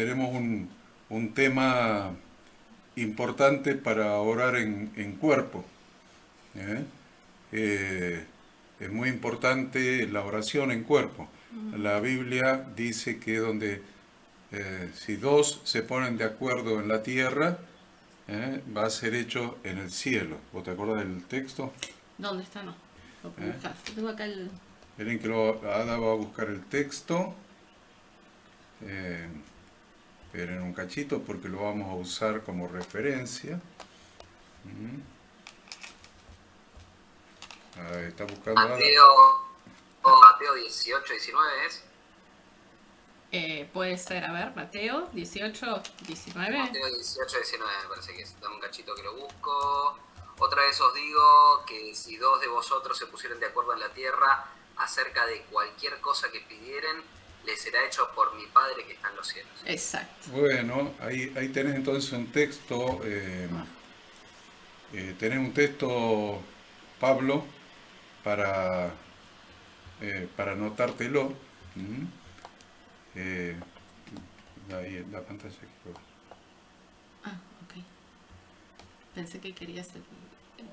tenemos un tema importante para orar en cuerpo. ¿eh? Es muy importante la oración en cuerpo. La Biblia dice que donde si dos se ponen de acuerdo en la tierra, va a ser hecho en el cielo. ¿Vos te acuerdas del texto? ¿Dónde está? No. Lo puedo ¿Eh? buscar. Tengo acá el. Miren que Ada va a buscar el texto. Eh, Esperen un cachito porque lo vamos a usar como referencia. Ahí está buscando Ada. Mateo 18, 19 es. Puede ser, a ver, Mateo 18, 19. Mateo 18, 19 me parece que es. Dame un cachito que lo busco. Otra vez os digo que si dos de vosotros se pusieran de acuerdo en la tierra acerca de cualquier cosa que pidieren, les será hecho por mi Padre que está en los cielos. Exacto. Bueno, ahí tenés entonces un texto, tenés un texto, Pablo, para anotártelo. Ahí la pantalla que Ah, ok. Pensé que querías el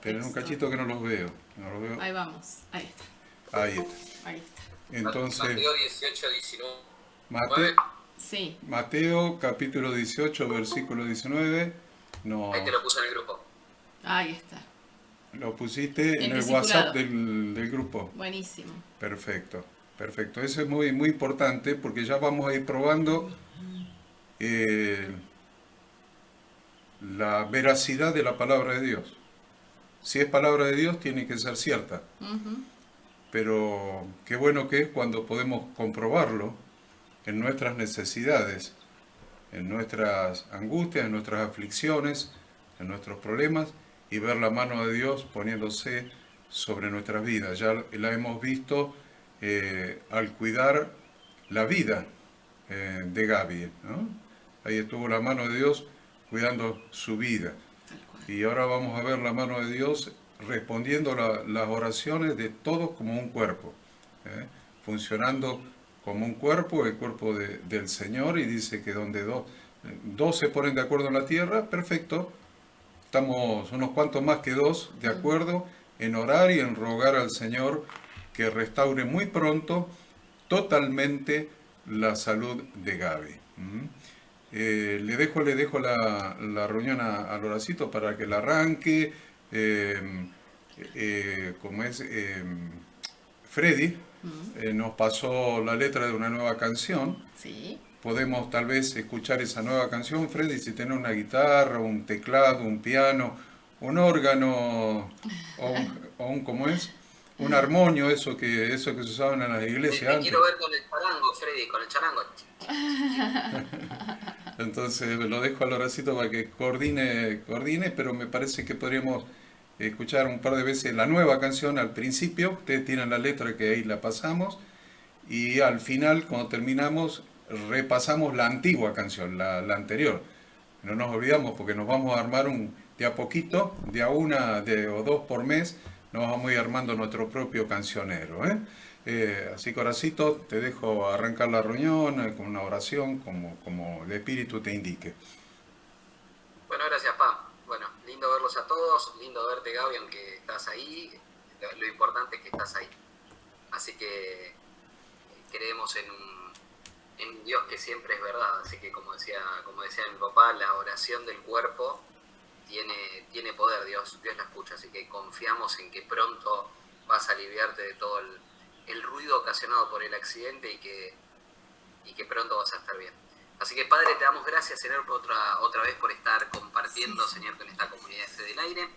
Pero en un texto. cachito que no los veo. No los veo. Ahí vamos. Ahí está. Ahí está. Ahí está. Entonces, Mateo 18, 19. Sí. Mateo capítulo 18, versículo 19. No, Ahí te lo puse en el grupo. Ahí está. lo pusiste en el discipulado. WhatsApp del grupo. Buenísimo. Perfecto, perfecto. Eso es muy, muy importante porque ya vamos a ir probando la veracidad de la palabra de Dios. Si es palabra de Dios, tiene que ser cierta. Pero qué bueno que es cuando podemos comprobarlo en nuestras necesidades, en nuestras angustias, en nuestras aflicciones, en nuestros problemas, y ver la mano de Dios poniéndose sobre nuestras vidas. Ya la hemos visto al cuidar la vida de Gaby, ¿no? Ahí estuvo la mano de Dios cuidando su vida. Tal cual. Y ahora vamos a ver la mano de Dios respondiendo las oraciones de todos como un cuerpo, funcionando como un cuerpo, el cuerpo del Señor, y dice que donde dos se ponen de acuerdo en la tierra, perfecto, estamos unos cuantos más que dos de acuerdo en orar y en rogar al Señor que restaure muy pronto totalmente la salud de Gaby. Le dejo la reunión al Horacito para que la arranque. Como es Freddy, nos pasó la letra de una nueva canción. Sí. Podemos tal vez escuchar esa nueva canción, Freddy, si tiene una guitarra, un teclado, un piano, un órgano ¿cómo es? Un armonio, eso que se usaban en las iglesias Te antes. quiero ver con el charango, Freddy, con el charango. Entonces lo dejo al Horacito para que coordine, pero me parece que podríamos escuchar un par de veces la nueva canción al principio. Ustedes tienen la letra que ahí la pasamos. Y al final, cuando terminamos, repasamos la antigua canción, la anterior. No nos olvidamos porque nos vamos a armar de a poquito, de a una o dos por mes, nos vamos a ir armando nuestro propio cancionero. Así que, Horacito, te dejo arrancar la reunión con una oración como el Espíritu te indique. Bueno, gracias, Pa. Bueno, lindo verlos a todos, lindo verte, Gaby, aunque estás ahí. Lo importante es que estás ahí. Así que creemos en un Dios que siempre es verdad. Así que como decía mi papá, la oración del cuerpo tiene poder, Dios la escucha. Así que confiamos en que pronto vas a aliviarte de todo el ruido ocasionado por el accidente y que pronto vas a estar bien. Así que, Padre, te damos gracias, Señor, otra vez por estar compartiendo, Señor, con esta comunidad de Fe del Aire.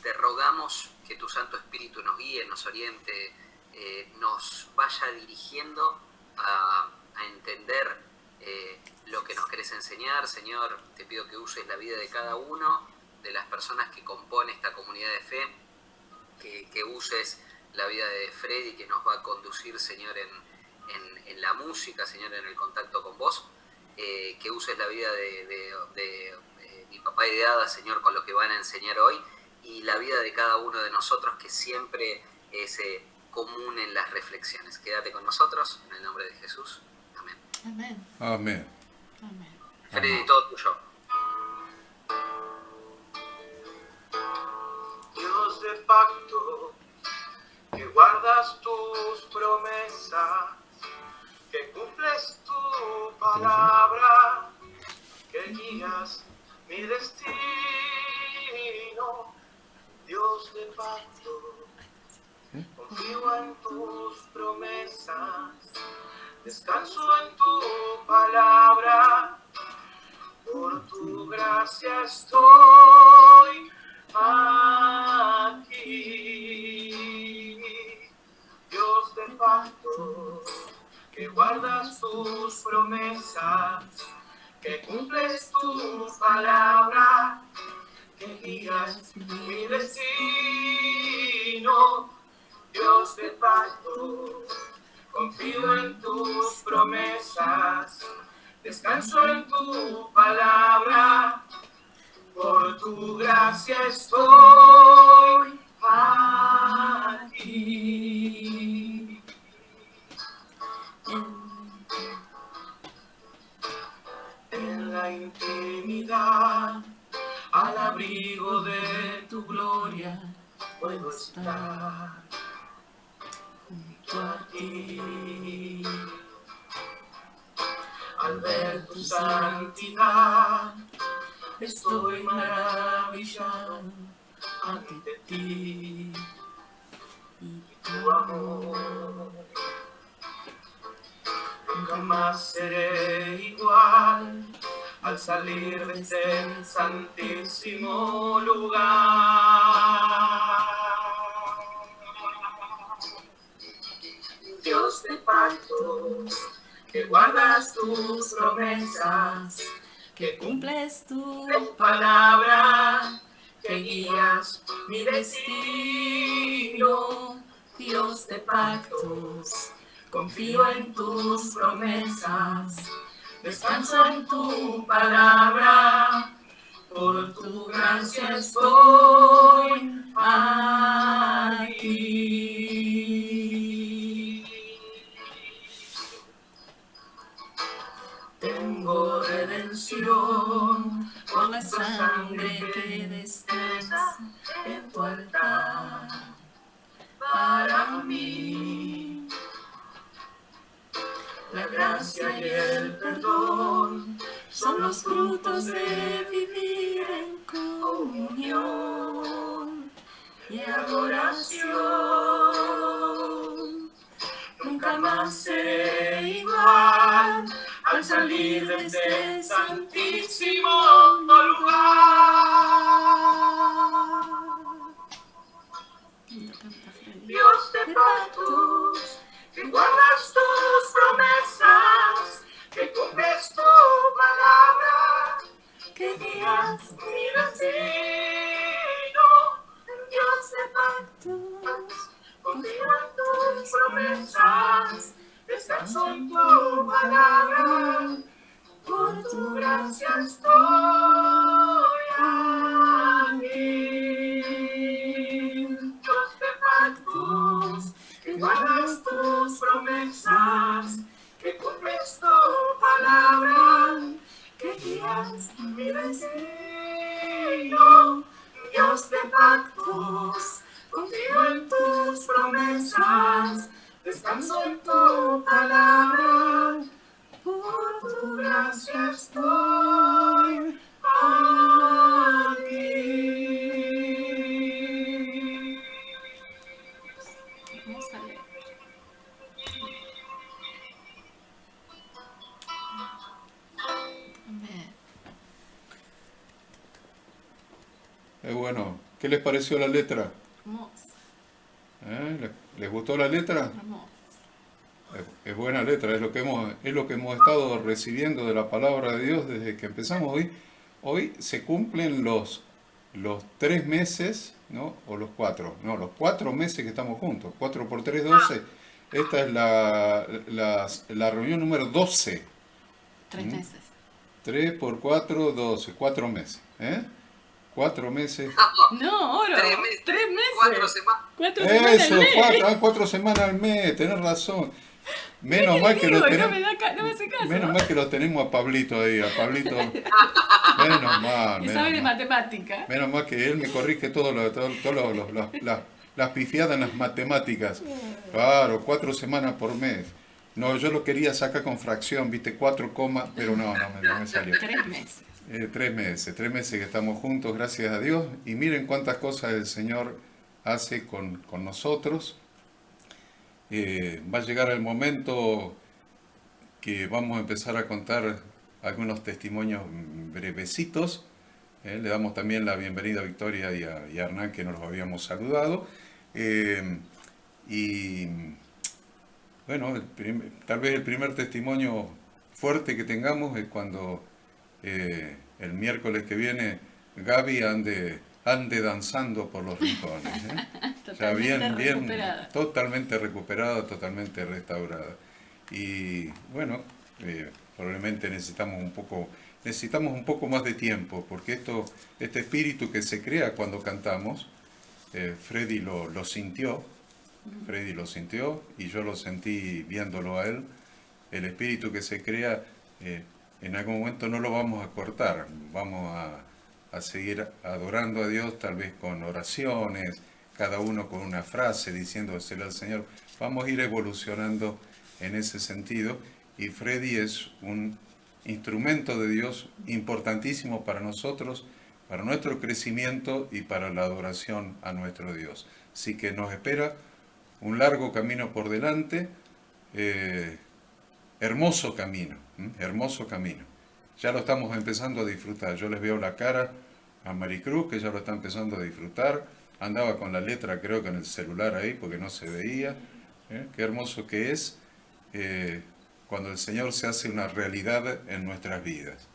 Te rogamos que tu Santo Espíritu nos guíe, nos oriente, nos vaya dirigiendo a entender lo que nos querés enseñar. Señor, te pido que uses la vida de cada uno de las personas que componen esta comunidad de fe, que uses la vida de Freddy, que nos va a conducir, Señor, en la música, Señor, en el contacto con vos. Que uses la vida de mi papá y de Ada, Señor, con lo que van a enseñar hoy, y la vida de cada uno de nosotros, que siempre es común en las reflexiones. Quédate con nosotros, en el nombre de Jesús. Amén. Amén. Amén. Amén. Freddy, todo tuyo. Dios de pacto, que guardas tus promesas, que cumples tu palabra, que guías mi destino. Dios de pacto, confío en tus promesas, descanso en tu palabra, por tu gracia estoy aquí. Dios de pactos, que guardas tus promesas, que cumples tu palabra, que guías mi destino. Dios de pactos, confío en tus promesas, descanso en tu palabra, por tu gracia estoy aquí. En la intimidad, al abrigo de tu gloria, puedo estar junto a ti. Al ver tu santidad, estoy maravillado ante ti y tu amor. Jamás seré igual al salir de este santísimo lugar. Dios de pactos, que guardas tus promesas, que Cumples tu tu palabra, que guías mi destino. Dios de pactos, Confío en tus promesas, descanso en tu palabra, por tu gracia estoy aquí. Tengo redención por la sangre que descansa en tu altar para mí. La gracia y el perdón son los frutos de vivir en comunión y adoración. Nunca más seré igual al salir de este santísimo lugar. Dios de pactos, que guardas tus promesas, que cumples tu palabra, que guías mi destino. Dios de pactos, confío en tus promesas, descanso en tu palabra, por tu gracia estoy aquí. Dios de pactos, que guardas tus promesas, que cumples tu palabra, que guías mi destino. Dios de pactos, confío en tus promesas, descanso en tu palabra, por tu gracia estoy aquí. Vamos a leer. Amén. Bueno, ¿qué les pareció la letra? Hermoso, ¿Les gustó la letra? hermoso. Es buena letra, es lo que hemos estado recibiendo de la palabra de Dios desde que empezamos hoy. Hoy se cumplen los 3 meses, ¿no? O los 4, no, los 4 meses que estamos juntos. 4 por 3, 12. Esta es la reunión número 12. 3 meses. 3 por 4, 12. 4 meses. 4 meses. No, oro. 3 meses. 3 meses. 4 semanas. 4 semanas Eso, al mes. 4 semanas al mes, tenés razón. Menos ¿Qué mal le que digo? lo Y no tenemos, no me hace caso. menos mal que lo tenemos a Pablito ahí, a Pablito. Menos mal, Que sabe de menos mal. matemática. Menos mal que él me corrige las pifiadas en las matemáticas. Claro, 4 semanas por mes. No, yo lo quería sacar con fracción, viste, 4 pero no me salió. 3 meses. 3 meses que estamos juntos, gracias a Dios. Y miren cuántas cosas el Señor hace con nosotros. Va a llegar el momento que vamos a empezar a contar algunos testimonios brevecitos. Le damos también la bienvenida a Victoria y a Hernán, que nos los habíamos saludado. Y bueno, tal vez el primer testimonio fuerte que tengamos es cuando el miércoles que viene Gaby ande danzando por los rincones. Ya Totalmente recuperada. totalmente recuperada, totalmente restaurada. Y bueno, probablemente necesitamos un poco más de tiempo, porque este espíritu que se crea cuando cantamos, Freddy lo sintió y yo lo sentí viéndolo a él. El espíritu que se crea, en algún momento no lo vamos a cortar, vamos a seguir adorando a Dios, tal vez con oraciones, cada uno con una frase diciéndosela al Señor. Vamos a ir evolucionando en ese sentido, y Freddy es un instrumento de Dios importantísimo para nosotros, para nuestro crecimiento y para la adoración a nuestro Dios. Así que nos espera un largo camino por delante, hermoso camino, hermoso camino. Ya lo estamos empezando a disfrutar. Yo les veo la cara a Maricruz, que ya lo está empezando a disfrutar. Andaba con la letra, creo que en el celular ahí, porque no se veía. Qué hermoso que es cuando el Señor se hace una realidad en nuestras vidas.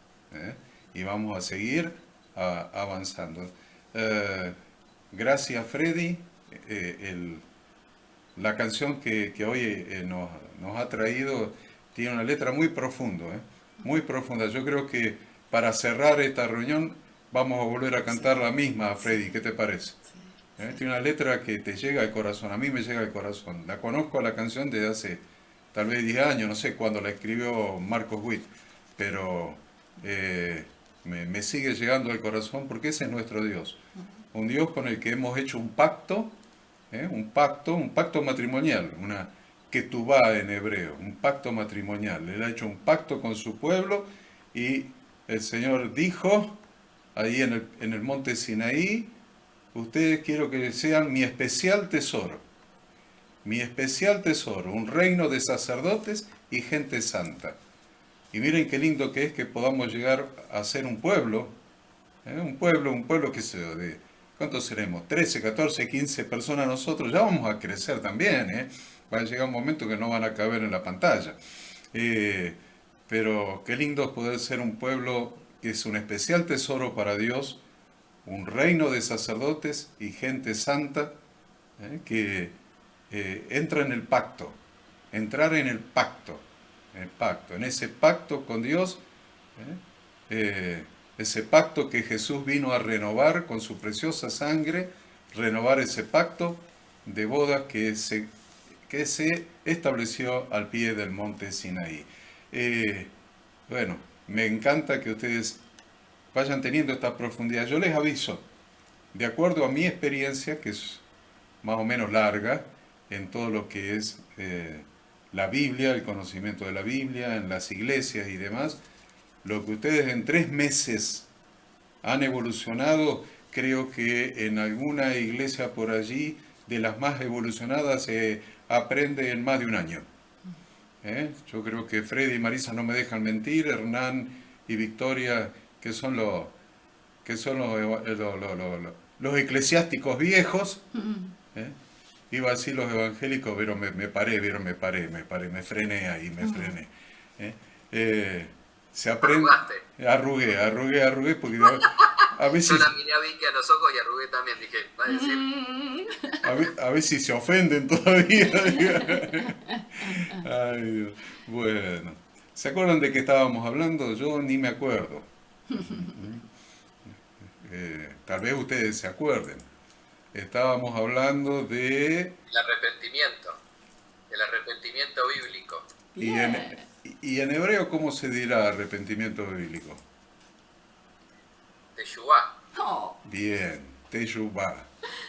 Y vamos a seguir avanzando. Gracias, Freddy. La canción que hoy nos ha traído tiene una letra muy profunda, muy profunda. Yo creo que para cerrar esta reunión vamos a volver a cantar la misma, Freddy. ¿Qué te parece? Tiene una letra que te llega al corazón, a mí me llega al corazón. La conozco a la canción desde hace tal vez 10 años, no sé cuándo la escribió Marcos Witt, pero me sigue llegando al corazón porque ese es nuestro Dios. Un Dios con el que hemos hecho un pacto, un pacto matrimonial, una ketubá en hebreo, un pacto matrimonial. Él ha hecho un pacto con su pueblo y el Señor dijo ahí en el monte Sinaí: ustedes quiero que sean mi especial tesoro, un reino de sacerdotes y gente santa. Y miren qué lindo que es que podamos llegar a ser un pueblo, un pueblo que se de ¿cuántos seremos? 13, 14, 15 personas nosotros, ya vamos a crecer también, va a llegar un momento que no van a caber en la pantalla. Pero qué lindo es poder ser un pueblo que es un especial tesoro para Dios, un reino de sacerdotes y gente santa, que entra en el pacto, entrar en el pacto, en ese pacto con Dios, ese pacto que Jesús vino a renovar con su preciosa sangre, renovar ese pacto de bodas que se estableció al pie del monte Sinaí. Bueno, me encanta que ustedes vayan teniendo esta profundidad. Yo les aviso, de acuerdo a mi experiencia, que es más o menos larga, en todo lo que es la Biblia, el conocimiento de la Biblia, en las iglesias y demás, lo que ustedes en 3 meses han evolucionado, creo que en alguna iglesia por allí, de las más evolucionadas, se aprende en más de un año. Yo creo que Freddy y Marisa no me dejan mentir, Hernán y Victoria, que son los los eclesiásticos viejos, iba a decir los evangélicos, pero me paré, me frené ahí, me frené. Se aprende, arrugué, porque a Yo veces, la miré a Vicky a los ojos y arrugué también, dije, va a decir. a veces se ofenden todavía. Ay, Dios. Bueno, ¿se acuerdan de qué estábamos hablando? Yo ni me acuerdo. Tal vez ustedes se acuerden. Estábamos hablando de... El arrepentimiento. El arrepentimiento bíblico. Y Bien. en hebreo, ¿cómo se dirá arrepentimiento bíblico? Teshuvah. Oh, Bien, Teshuvah.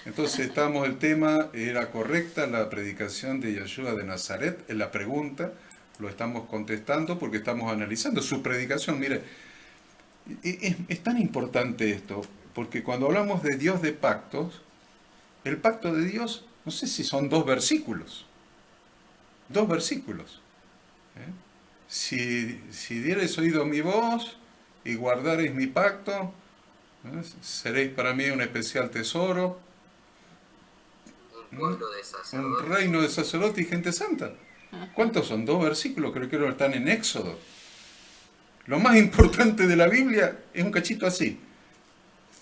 Entonces estamos, el tema, ¿era correcta la predicación de Yeshua de Nazaret? Es la pregunta, lo estamos contestando porque estamos analizando su predicación. Mire, es tan importante esto, porque cuando hablamos de Dios de pactos, el pacto de Dios, no sé si son dos versículos. ¿Eh? Si diereis oído a mi voz y guardareis mi pacto, seréis para mí un especial tesoro, Un pueblo de un sacerdotes. reino de sacerdote y gente santa. ¿Cuántos son? Dos versículos, creo que están en Éxodo. Lo más importante de la Biblia es un cachito así.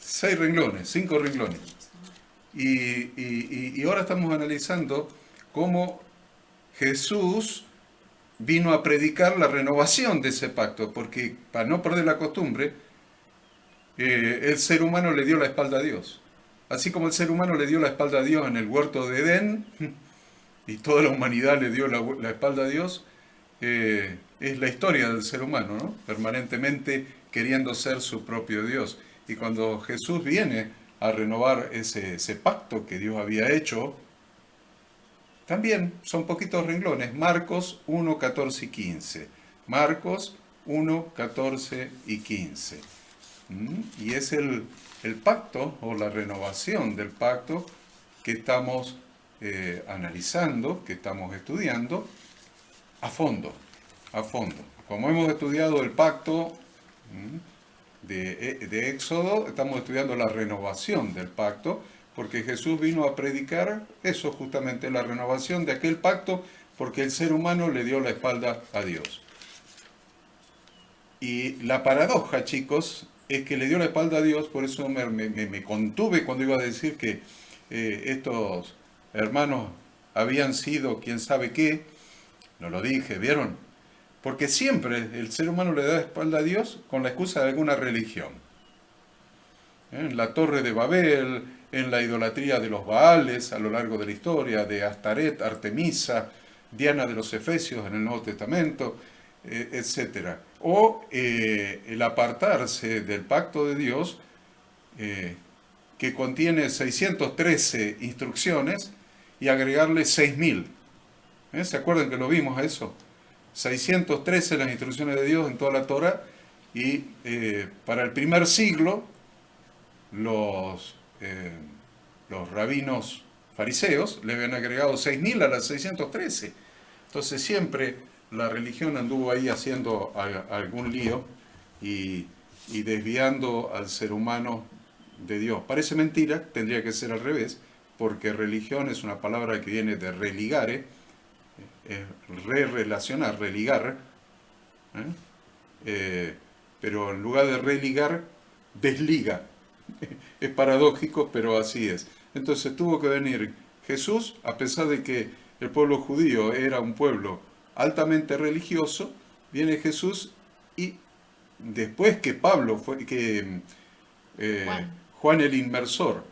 6 renglones, 5 renglones. Y ahora estamos analizando cómo Jesús vino a predicar la renovación de ese pacto, porque para no perder la costumbre, el ser humano le dio la espalda a Dios. Así como el ser humano le dio la espalda a Dios en el huerto de Edén, y toda la humanidad le dio la espalda a Dios, es la historia del ser humano, ¿no? Permanentemente queriendo ser su propio Dios. Y cuando Jesús viene a renovar ese pacto que Dios había hecho, también son poquitos renglones. Marcos 1, 14 y 15. Marcos 1, 14 y 15. Y es el pacto o la renovación del pacto que estamos analizando, que estamos estudiando a fondo, a fondo. Como hemos estudiado el pacto de Éxodo, estamos estudiando la renovación del pacto, porque Jesús vino a predicar eso justamente, la renovación de aquel pacto, porque el ser humano le dio la espalda a Dios. Y la paradoja, chicos, es que le dio la espalda a Dios, por eso me contuve cuando iba a decir que estos hermanos habían sido quién sabe qué, no lo dije, ¿vieron? Porque siempre el ser humano le da la espalda a Dios con la excusa de alguna religión. En la Torre de Babel, en la idolatría de los Baales a lo largo de la historia, de Astaret, Artemisa, Diana de los Efesios en el Nuevo Testamento, etc. O el apartarse del pacto de Dios, que contiene 613 instrucciones, y agregarle 6.000. ¿Se acuerdan que lo vimos a eso? 613 las instrucciones de Dios en toda la Torah, y para el primer siglo los rabinos fariseos le habían agregado 6.000 a las 613. Entonces siempre la religión anduvo ahí haciendo algún lío y desviando al ser humano de Dios. Parece mentira, tendría que ser al revés, porque religión es una palabra que viene de religare, re-relacionar, religar, pero en lugar de religar, desliga. Es paradójico, pero así es. Entonces tuvo que venir Jesús, a pesar de que el pueblo judío era un pueblo altamente religioso, viene Jesús, y después que Pablo fue, que Juan el Inmersor,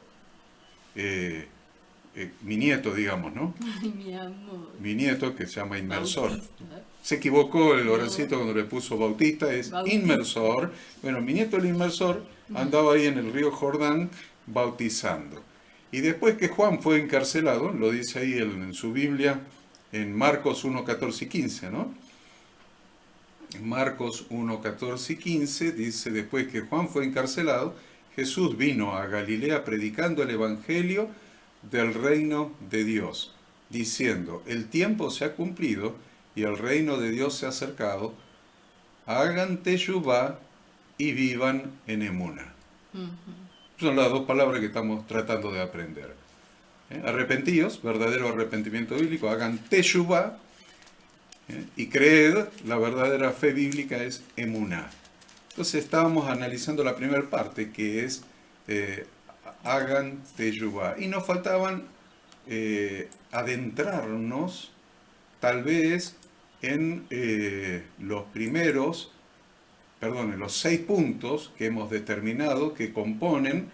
mi nieto, digamos, ¿no? ay, mi amor. Mi nieto, que se llama Inmersor. Bautista. Se equivocó el orancito cuando le puso Bautista, es Bautista. Inmersor. Bueno, mi nieto el Inmersor andaba ahí en el río Jordán bautizando. Y después que Juan fue encarcelado, lo dice ahí en su Biblia, en Marcos 1, 14 y 15, ¿no? En Marcos 1, 14 y 15 dice, después que Juan fue encarcelado, Jesús vino a Galilea predicando el Evangelio del reino de Dios, diciendo, el tiempo se ha cumplido y el reino de Dios se ha acercado, hagan teshuvá y vivan en emuna. Son las dos palabras que estamos tratando de aprender. Arrepentíos, verdadero arrepentimiento bíblico, hagan teshuvá, y creed, la verdadera fe bíblica es emuná. Entonces estábamos analizando la primera parte, que es hagan teshuvá. Y nos faltaban adentrarnos tal vez en los 6 puntos que hemos determinado que componen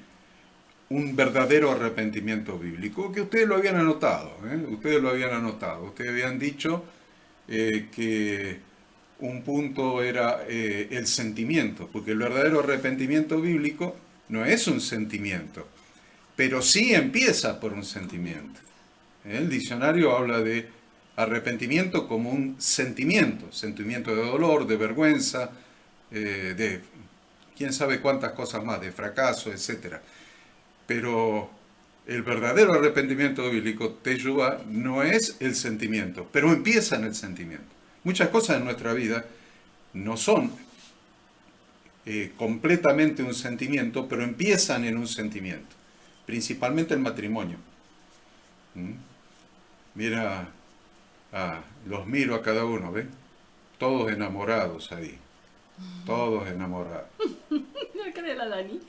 un verdadero arrepentimiento bíblico, que ustedes lo habían anotado, ustedes lo habían anotado, ustedes habían dicho que un punto era el sentimiento, porque el verdadero arrepentimiento bíblico no es un sentimiento, pero sí empieza por un sentimiento. El diccionario habla de arrepentimiento como un sentimiento, sentimiento de dolor, de vergüenza, de quién sabe cuántas cosas más, de fracaso, etc. Pero el verdadero arrepentimiento bíblico, teshuvá, no es el sentimiento, pero empieza en el sentimiento. Muchas cosas en nuestra vida no son completamente un sentimiento, pero empiezan en un sentimiento, principalmente el matrimonio. Mira, los miro a cada uno, ¿ves? Todos enamorados ahí, todos enamorados. No cree la Dani.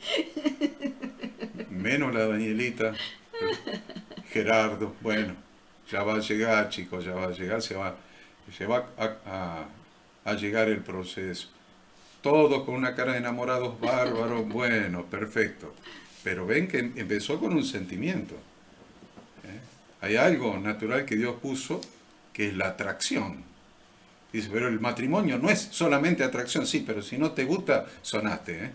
Menos la Danielita, Gerardo, bueno, ya va a llegar, chicos, ya va a llegar, se va a llegar el proceso. Todos con una cara de enamorados bárbaros, bueno, perfecto. Pero ven que empezó con un sentimiento. Hay algo natural que Dios puso, que es la atracción. Dice, pero el matrimonio no es solamente atracción, sí, pero si no te gusta, sonaste,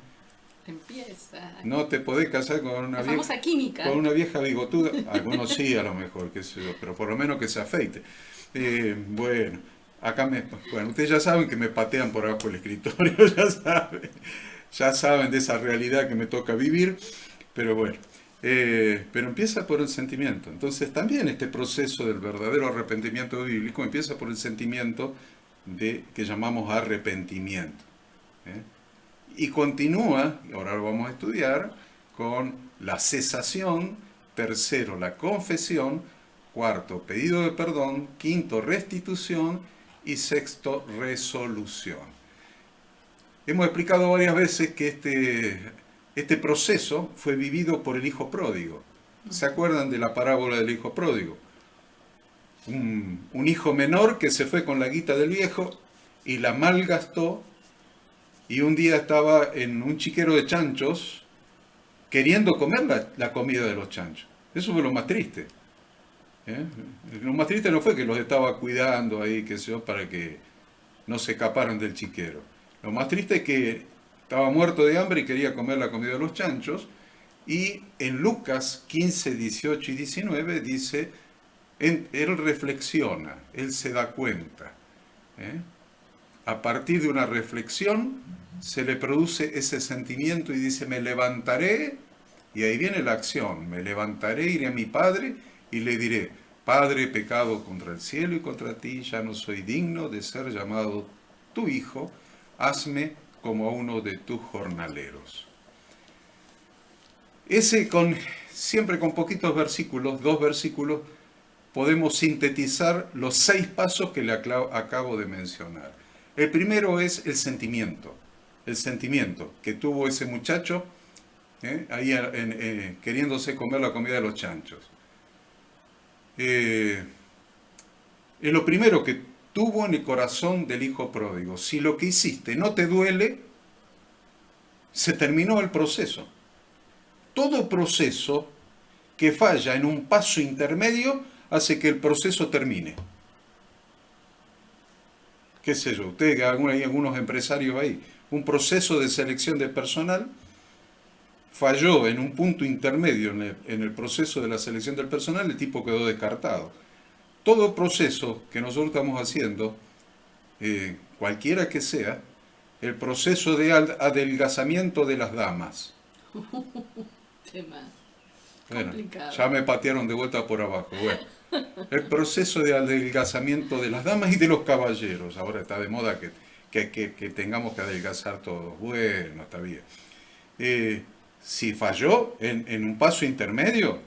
Empieza. No te podés casar con una La famosa química. con una vieja bigotuda. Algunos sí, a lo mejor, qué sé yo, pero por lo menos que se afeite. Bueno, bueno, ustedes ya saben que me patean por abajo del escritorio, ya saben de esa realidad que me toca vivir, pero bueno, pero empieza por el sentimiento. Entonces también este proceso del verdadero arrepentimiento bíblico empieza por el sentimiento que llamamos arrepentimiento. Y continúa, y ahora lo vamos a estudiar, con la cesación, tercero, la confesión, cuarto, pedido de perdón, quinto, restitución y sexto, resolución. Hemos explicado varias veces que este proceso fue vivido por el hijo pródigo. ¿Se acuerdan de la parábola del hijo pródigo? Un hijo menor que se fue con la guita del viejo y la malgastó, y un día estaba en un chiquero de chanchos queriendo comer la comida de los chanchos. Eso fue lo más triste. Lo más triste no fue que los estaba cuidando ahí, qué sé yo, para que no se escaparan del chiquero. Lo más triste es que estaba muerto de hambre y quería comer la comida de los chanchos. Y en Lucas 15, 18 y 19 dice, él reflexiona, él se da cuenta. A partir de una reflexión se le produce ese sentimiento y dice, me levantaré, y ahí viene la acción, me levantaré, iré a mi padre y le diré, Padre, he pecado contra el cielo y contra ti, ya no soy digno de ser llamado tu hijo, hazme como a uno de tus jornaleros. Siempre con poquitos versículos, 2 versículos, podemos sintetizar los 6 pasos que le acabo de mencionar. El primero es el sentimiento que tuvo ese muchacho ahí queriéndose comer la comida de los chanchos. Es lo primero que tuvo en el corazón del hijo pródigo. Si lo que hiciste no te duele, se terminó el proceso. Todo proceso que falla en un paso intermedio hace que el proceso termine. Qué sé yo, ustedes, hay algunos empresarios ahí, un proceso de selección de personal falló en un punto intermedio en el proceso de la selección del personal, el tipo quedó descartado. Todo proceso que nosotros estamos haciendo, cualquiera que sea, el proceso de adelgazamiento de las damas. Tema Bueno, complicado. ya me patearon de vuelta por abajo. Bueno, el proceso de adelgazamiento de las damas y de los caballeros. Ahora está de moda que tengamos que adelgazar todos. Bueno, está bien. Si falló en un paso intermedio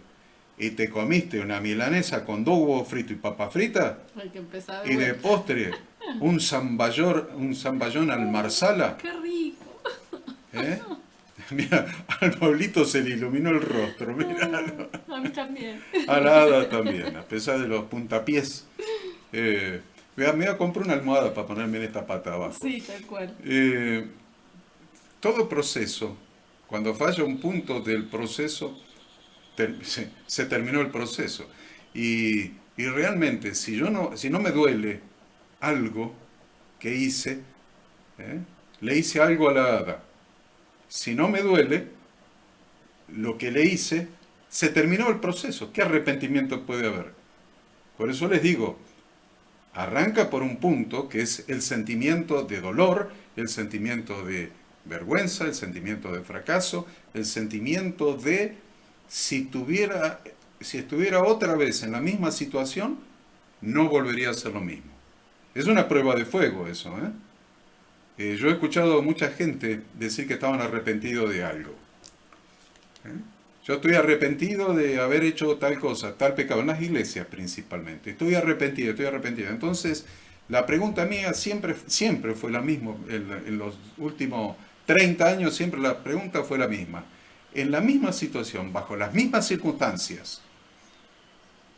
y te comiste una milanesa con 2 huevos fritos y papa frita, Hay que empezar y de postre un zamballón al marsala, ¡Qué rico! Mira, al Pablito se le iluminó el rostro, míralo. A mí también. A la hada también, a pesar de los puntapiés. Me voy a comprar una almohada para ponerme en esta pata abajo. Sí, tal cual. Todo proceso, cuando falla un punto del proceso, se terminó el proceso. Y realmente, si no me duele algo que hice, le hice algo a la hada. Si no me duele lo que le hice, se terminó el proceso. ¿Qué arrepentimiento puede haber? Por eso les digo, arranca por un punto que es el sentimiento de dolor, el sentimiento de vergüenza, el sentimiento de fracaso, el sentimiento de si estuviera otra vez en la misma situación, no volvería a hacer lo mismo. Es una prueba de fuego eso, yo he escuchado a mucha gente decir que estaban arrepentidos de algo. Yo estoy arrepentido de haber hecho tal cosa, tal pecado, en las iglesias principalmente. Estoy arrepentido. Entonces, la pregunta mía siempre fue la misma. En los últimos 30 años siempre la pregunta fue la misma. En la misma situación, bajo las mismas circunstancias,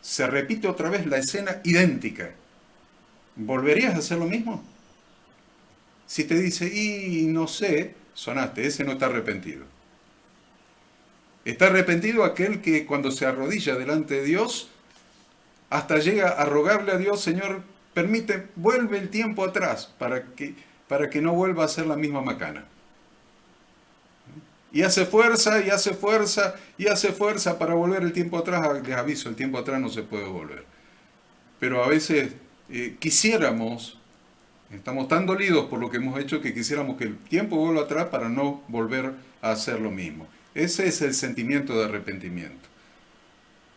se repite otra vez la escena idéntica. ¿Volverías a hacer lo mismo? Si te dice, y no sé, sonaste, ese no está arrepentido. Está arrepentido aquel que cuando se arrodilla delante de Dios, hasta llega a rogarle a Dios, Señor, vuelve el tiempo atrás para que no vuelva a hacer la misma macana. Y hace fuerza para volver el tiempo atrás. Les aviso, el tiempo atrás no se puede volver. Pero a veces estamos tan dolidos por lo que hemos hecho que quisiéramos que el tiempo vuelva atrás para no volver a hacer lo mismo. Ese es el sentimiento de arrepentimiento.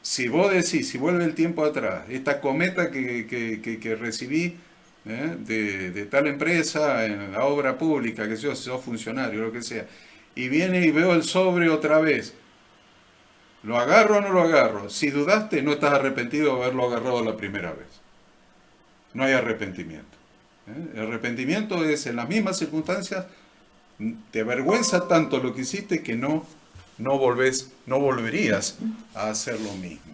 Si vos decís, si vuelve el tiempo atrás, esta cometa que recibí de tal empresa, en la obra pública, que sea, si sos funcionario, lo que sea, y viene y veo el sobre otra vez, ¿lo agarro o no lo agarro? Si dudaste, no estás arrepentido de haberlo agarrado la primera vez. No hay arrepentimiento. El arrepentimiento es en las mismas circunstancias, te avergüenza tanto lo que hiciste que no volverías a hacer lo mismo.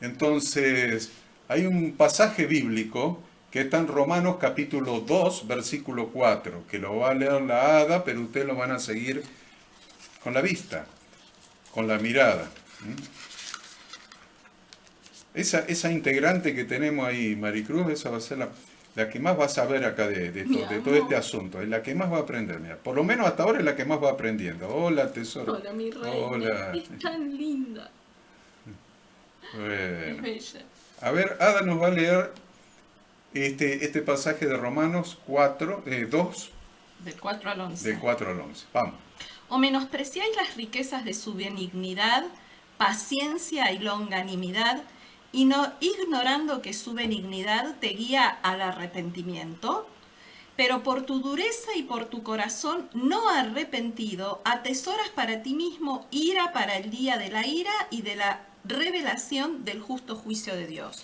Entonces, hay un pasaje bíblico que está en Romanos capítulo 2, versículo 4, que lo va a leer la hada, pero ustedes lo van a seguir con la vista, con la mirada. Esa integrante que tenemos ahí, Maricruz, esa va a ser la que más vas a ver acá de todo este asunto, es la que más va a aprender. Mira, por lo menos hasta ahora es la que más va aprendiendo. Hola, tesoro. Hola, mi reina. Hola. Es tan linda. Bueno. Es bella. A ver, Ada nos va a leer este pasaje de Romanos 2, Del 4 al 11. del 4 al 11. Vamos. O menospreciáis las riquezas de su benignidad, paciencia y longanimidad, y no ignorando que su benignidad te guía al arrepentimiento, pero por tu dureza y por tu corazón no arrepentido, atesoras para ti mismo ira para el día de la ira y de la revelación del justo juicio de Dios,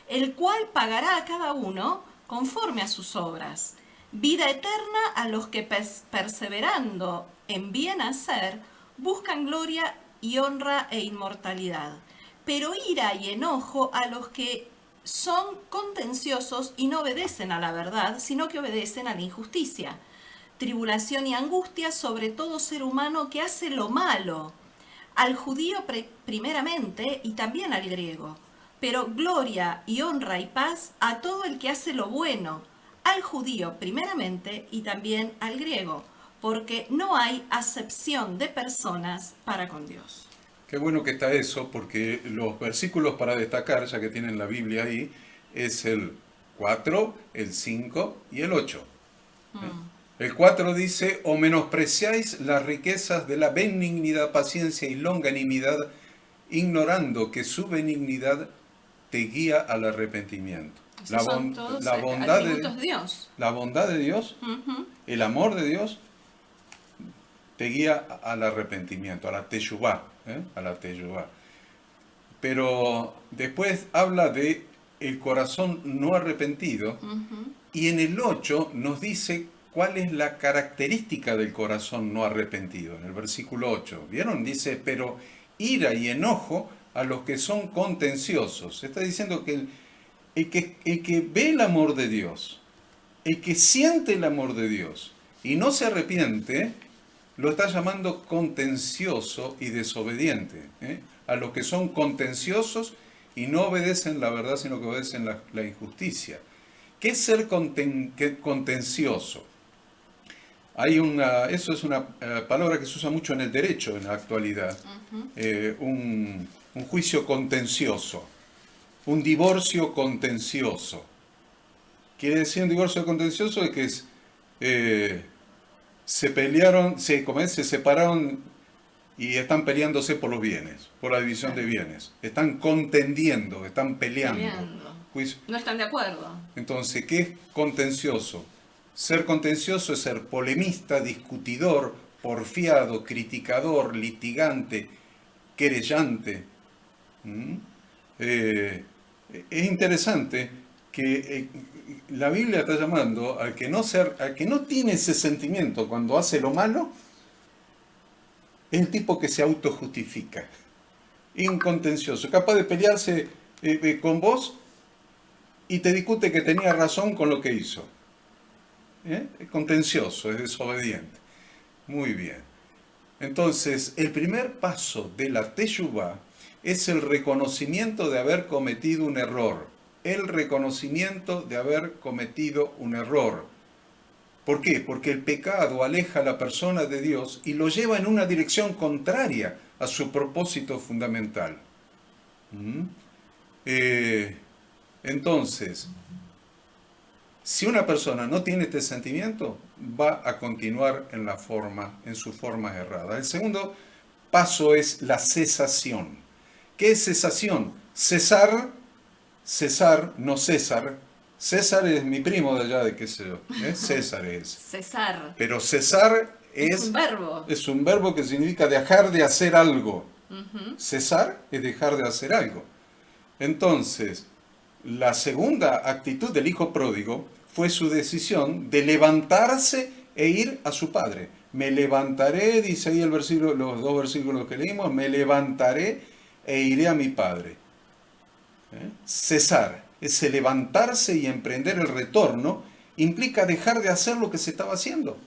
el cual pagará a cada uno conforme a sus obras. Vida eterna a los que perseverando en bien hacer, buscan gloria y honra e inmortalidad. Pero ira y enojo a los que son contenciosos y no obedecen a la verdad, sino que obedecen a la injusticia. Tribulación y angustia sobre todo ser humano que hace lo malo, al judío primeramente y también al griego. Pero gloria y honra y paz a todo el que hace lo bueno, al judío primeramente y también al griego, porque no hay acepción de personas para con Dios. Qué bueno que está eso, porque los versículos para destacar, ya que tienen la Biblia ahí, es el 4, el 5 y el 8. El 4 dice, o menospreciáis las riquezas de la benignidad, paciencia y longanimidad, ignorando que su benignidad te guía al arrepentimiento. La bondad de Dios, el amor de Dios, te guía al arrepentimiento, a la teshuvá, a la teshuvá. Pero después habla de el corazón no arrepentido, y en el 8 nos dice cuál es la característica del corazón no arrepentido. En el versículo 8, ¿vieron? Dice, pero ira y enojo a los que son contenciosos. Está diciendo que el que ve el amor de Dios, el que siente el amor de Dios y no se arrepiente, lo está llamando contencioso y desobediente. a los que son contenciosos y no obedecen la verdad, sino que obedecen la injusticia. ¿Qué es ser contencioso? Eso es una palabra que se usa mucho en el derecho en la actualidad. Un juicio contencioso, un divorcio contencioso. Quiere decir un divorcio contencioso de que se separaron y están peleándose por los bienes, por la división de bienes. Están contendiendo, están peleando. No están de acuerdo. Entonces, ¿qué es contencioso? Ser contencioso es ser polemista, discutidor, porfiado, criticador, litigante, querellante. Es interesante que la Biblia está llamando al que no tiene ese sentimiento cuando hace lo malo, es el tipo que se autojustifica, incontencioso, capaz de pelearse con vos y te discute que tenía razón con lo que hizo. Es contencioso, es desobediente. Muy bien. Entonces, el primer paso de la teshuvá es el reconocimiento de haber cometido un error. El reconocimiento de haber cometido un error. ¿Por qué? Porque el pecado aleja a la persona de Dios y lo lleva en una dirección contraria a su propósito fundamental. Entonces, si una persona no tiene este sentimiento, va a continuar en su forma errada. El segundo paso es la cesación. ¿Qué es cesación? Cesar, no César. César es mi primo de allá de qué sé yo. César es. Cesar. Pero cesar es un verbo. Es un verbo que significa dejar de hacer algo. Cesar es dejar de hacer algo. Entonces, la segunda actitud del hijo pródigo fue su decisión de levantarse e ir a su padre. Me levantaré, dice ahí los dos versículos que leímos, me levantaré e iré a mi padre. Cesar, ese levantarse y emprender el retorno, implica dejar de hacer lo que se estaba haciendo.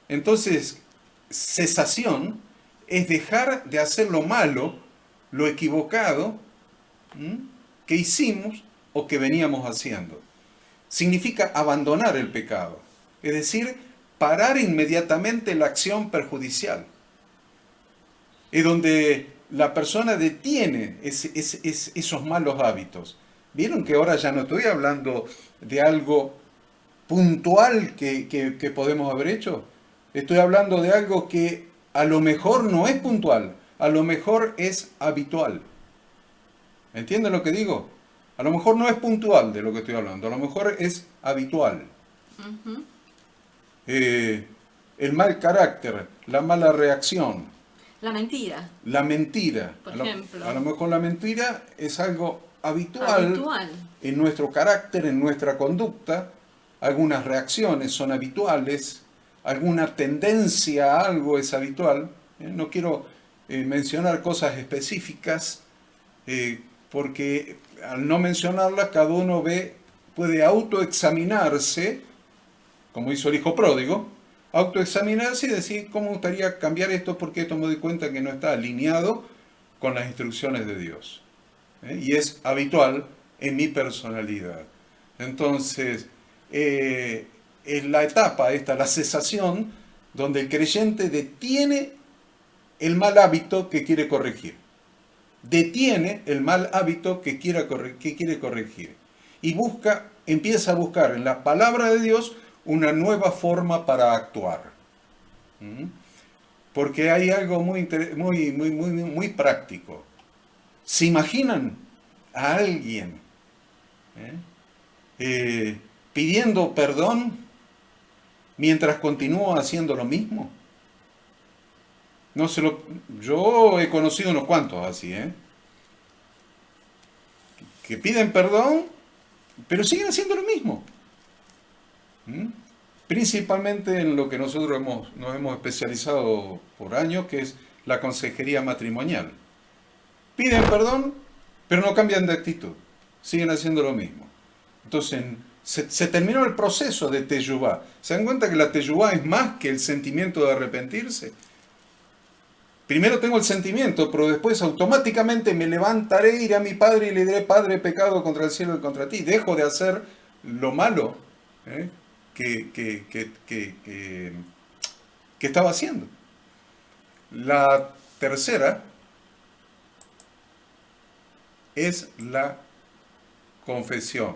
Entonces, cesación es dejar de hacer lo malo, lo equivocado, que hicimos o que veníamos haciendo. Significa abandonar el pecado, es decir, parar inmediatamente la acción perjudicial. Es donde la persona detiene esos malos hábitos. ¿Vieron que ahora ya no estoy hablando de algo puntual que podemos haber hecho? Estoy hablando de algo que a lo mejor no es puntual, a lo mejor es habitual. ¿Entienden lo que digo? A lo mejor no es puntual de lo que estoy hablando, a lo mejor es habitual. El mal carácter, la mala reacción. La mentira. La mentira. Por ejemplo. A lo mejor la mentira es algo habitual en nuestro carácter, en nuestra conducta. Algunas reacciones son habituales, alguna tendencia a algo es habitual. No quiero mencionar cosas específicas, porque al no mencionarlas, cada uno puede autoexaminarse, como hizo el hijo pródigo, autoexaminarse y decir, ¿cómo me gustaría cambiar esto? Porque esto me doy cuenta que no está alineado con las instrucciones de Dios. Y es habitual en mi personalidad. Entonces, es la etapa esta, la cesación, donde el creyente detiene el mal hábito que quiere corregir. Detiene el mal hábito que quiere corregir. Y empieza a buscar en la palabra de Dios una nueva forma para actuar. Porque hay algo muy práctico. ¿Se imaginan a alguien pidiendo perdón mientras continúa haciendo lo mismo? Yo he conocido unos cuantos así, que piden perdón, pero siguen haciendo lo mismo. Principalmente en lo que nosotros nos hemos especializado por años, que es la consejería matrimonial. Piden perdón, pero no cambian de actitud. Siguen haciendo lo mismo. Entonces, se terminó el proceso de teshuvá. ¿Se dan cuenta que la teshuvá es más que el sentimiento de arrepentirse? primero tengo el sentimiento, pero después automáticamente me levantaré, iré a mi padre y le diré, Padre, he pecado contra el cielo y contra ti. Dejo de hacer lo malo, ¿eh? que estaba haciendo. La tercera es la confesión.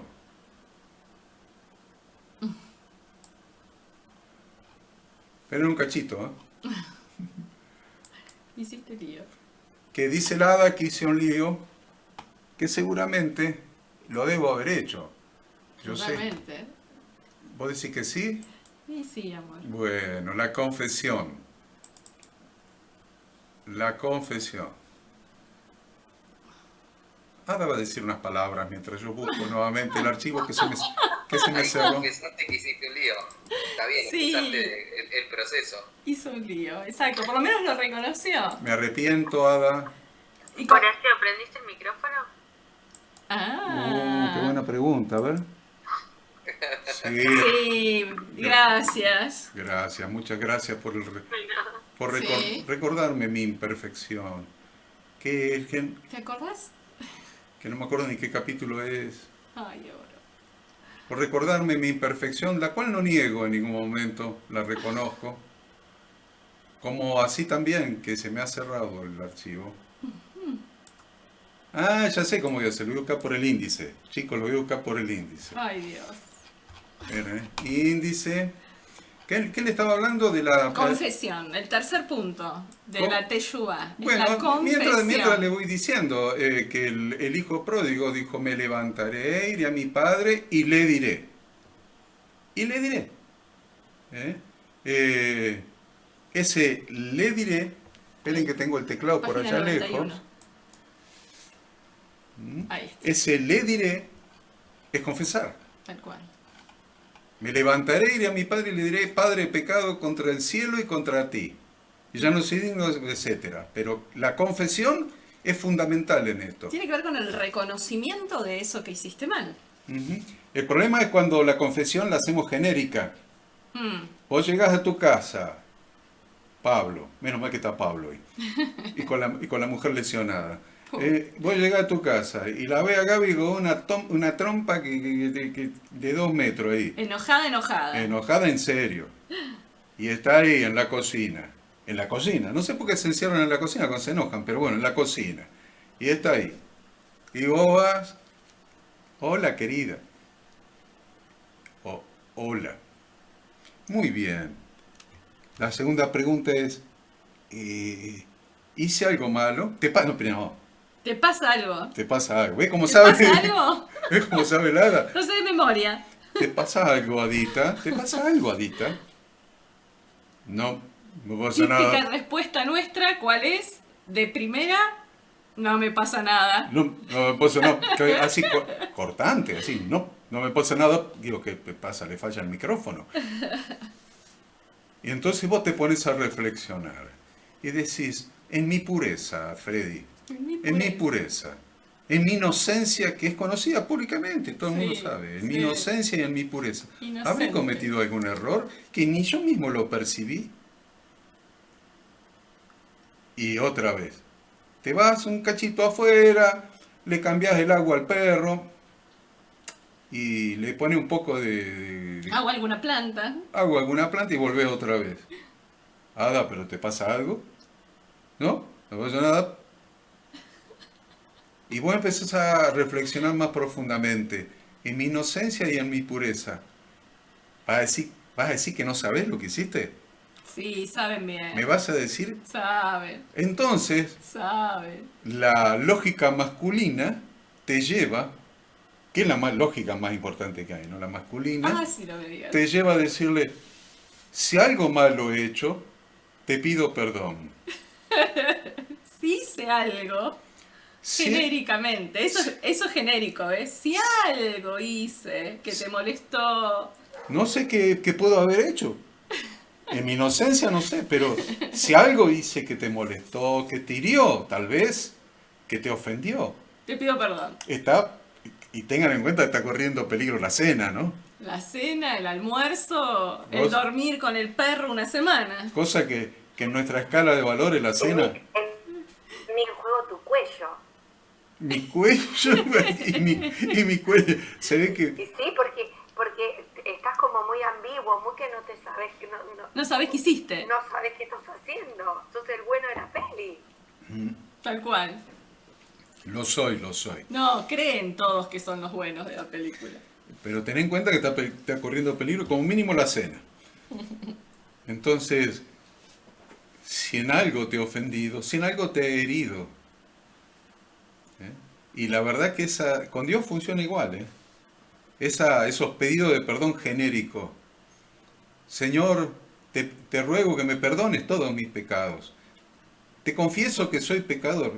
Pero un cachito, ¿eh? Hiciste lío. Que dice el hada que hice un lío que seguramente lo debo haber hecho. Yo sé. Totalmente. ¿Vos decís que sí? Y sí, amor. Bueno, la confesión. La confesión. Ada va a decir unas palabras mientras yo busco nuevamente el archivo que se me Ahí cerró. confesaste que hiciste un lío. Está bien, Sí. empezaste el proceso. Hizo un lío, exacto. Por lo menos lo reconoció. Me arrepiento, Ada. Y con- Horacio, ¿prendiste el micrófono? Ah. Qué buena pregunta, a ver. Sí, Sí, gracias. gracias, muchas gracias por, Sí. recordarme mi imperfección. Que ¿Te acordás? no me acuerdo ni qué capítulo es. Ay, ahora. Por recordarme mi imperfección, la cual no niego en ningún momento, la reconozco. Como así también que se me ha cerrado el archivo. Ah, ya sé cómo voy a hacer, lo voy a buscar por el índice. Chicos, lo voy a buscar por el índice. Ay, Dios. Miren, índice. ¿Qué le estaba hablando de la... Confesión, el tercer punto de ¿Cómo? la Teshuvá. Bueno, la confesión. mientras le voy diciendo que el hijo pródigo dijo, me levantaré, iré a mi padre y le diré. Y le diré. Ese le diré, esperen que tengo el teclado por Página allá 91. lejos. Ahí está, Ese le diré es confesar. tal cual. Me levantaré, iré a mi padre y le diré, Padre, he pecado contra el cielo y contra ti. Y ya no soy digno, etcétera. Pero la confesión es fundamental en esto. Tiene que ver con el reconocimiento de eso que hiciste mal. Ujú. El problema es cuando la confesión la hacemos genérica. Mm. Vos llegás a tu casa, Pablo, menos mal que está Pablo hoy, y con la mujer lesionada. Vos llegás a tu casa y la ve a Gaby con una trompa que de 2 metros ahí. Enojada. Enojada en serio. Y está ahí en la cocina. En la cocina. No sé por qué se encierran en la cocina cuando se enojan, pero bueno, en la cocina. Y está ahí. Y vos vas. Hola, querida. Hola. Muy bien. La segunda pregunta es, ¿hice algo malo? ¿Te pasa algo? Te pasa algo. ¿Ves cómo ¿Te sabe? pasa algo? ¿Ves cómo sabe el hada? No sé de memoria. ¿Te pasa algo, Adita? ¿Te pasa algo, Adita? No pasa Típica nada. respuesta nuestra, ¿cuál es? De primera, no me pasa nada. No me pasa nada. Así cortante, así. No me pasa nada. Digo, ¿qué pasa? Le falla el micrófono. Y entonces vos te pones a reflexionar. Y decís, en mi pureza, Freddy. En mi pureza. En mi inocencia, que es conocida públicamente, todo el mundo sabe. En mi inocencia y en mi pureza. Inocente. ¿Habré cometido algún error que ni yo mismo lo percibí? Y otra vez, te vas un cachito afuera, le cambias el agua al perro y le pones un poco de Hago alguna planta. agua a alguna planta y volvés otra vez. Ada, ¿pero te pasa algo? ¿No? ¿No pasa nada? Y vos empezás a reflexionar más profundamente en mi inocencia y en mi pureza. ¿Vas a decir que no sabés lo que hiciste? Sí, saben bien. ¿Me vas a decir? Saben, Entonces, saben. la lógica masculina te lleva, que es la lógica más importante que hay, ¿no? La masculina, Ah, sí, no me digas. te lleva a decirle, si algo malo he hecho, te pido perdón. Si hice algo, Si- genéricamente, eso es genérico, ¿ves? Si algo hice que te molestó, No sé qué puedo haber hecho. En mi inocencia no sé, pero si algo hice que te molestó, que te hirió, tal vez, que te ofendió, te pido perdón. y tengan en cuenta que está corriendo peligro la cena, ¿no? La cena, el almuerzo, el Vos- dormir con el perro una semana. Cosa que que en nuestra escala de valores la cena, En mi juego tu cuello. mi cuello y mi cuello, se ve Y que sí, porque estás como muy ambiguo, muy que no te sabes, que No sabés qué hiciste. no sabes qué estás haciendo. Sos el bueno de la peli. Tal cual. lo soy, lo soy. No, creen todos que son los buenos de la película. Pero ten en cuenta que está corriendo peligro como mínimo la cena. Entonces, si en algo te he ofendido, si en algo te he herido, ¿eh? Y la verdad que con Dios funciona igual, ¿eh? Esos pedidos de perdón genéricos. Señor, te ruego que me perdones todos mis pecados. Te confieso que soy pecador.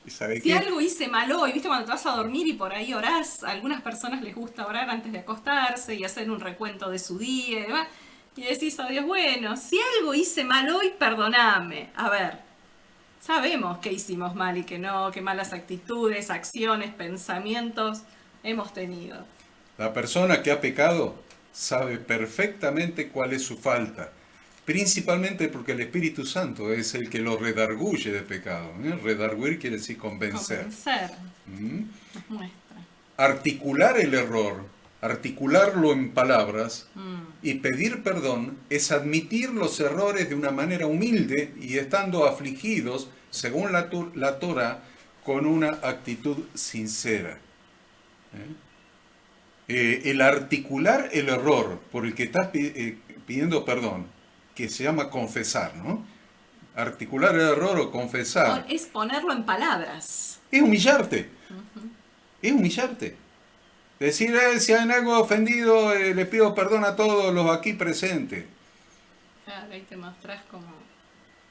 ¿Sabe Si qué? algo hice mal hoy, viste cuando te vas a dormir y por ahí orás, a algunas personas les gusta orar antes de acostarse y hacer un recuento de su día y demás, y decís a Dios, bueno, si algo hice mal hoy, perdoname. A ver, sabemos que hicimos mal y que no, que malas actitudes, acciones, pensamientos hemos tenido. La persona que ha pecado sabe perfectamente cuál es su falta, principalmente porque el Espíritu Santo es el que lo redarguye de pecado, ¿eh? Redarguir quiere decir convencer. Convencer, ¿Mm? nos muestra. Articular el error, articularlo en palabras y pedir perdón es admitir los errores de una manera humilde y estando afligidos, según la Torah, con una actitud sincera. El articular el error por el que estás pidiendo perdón, que se llama confesar, ¿no? Articular el error o confesar Es ponerlo en palabras. es humillarte. Es humillarte. Decir, si hay algo ofendido, le pido perdón a todos los aquí presentes. Claro, ahí te mostrás como...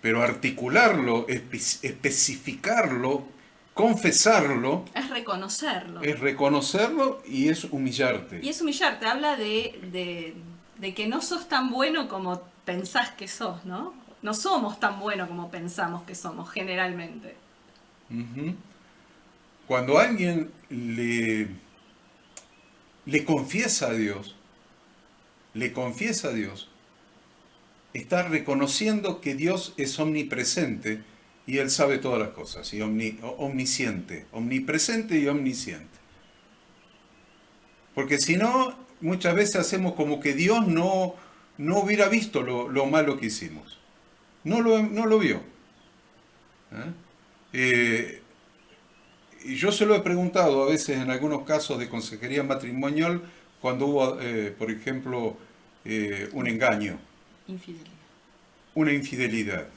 Pero articularlo, especificarlo, confesarlo, Es reconocerlo. es reconocerlo y es humillarte. Y es humillarte, habla de que no sos tan bueno como pensás que sos, ¿no? No somos tan buenos como pensamos que somos, generalmente. Ujú. Cuando alguien le confiesa a Dios, está reconociendo que Dios es omnipresente y Él sabe todas las cosas, y omnisciente, omnipresente y omnisciente. Porque si no, muchas veces hacemos como que Dios no hubiera visto lo malo que hicimos. No lo vio. Y yo se lo he preguntado a veces en algunos casos de consejería matrimonial cuando hubo, por ejemplo, un engaño, Infidelidad. una infidelidad.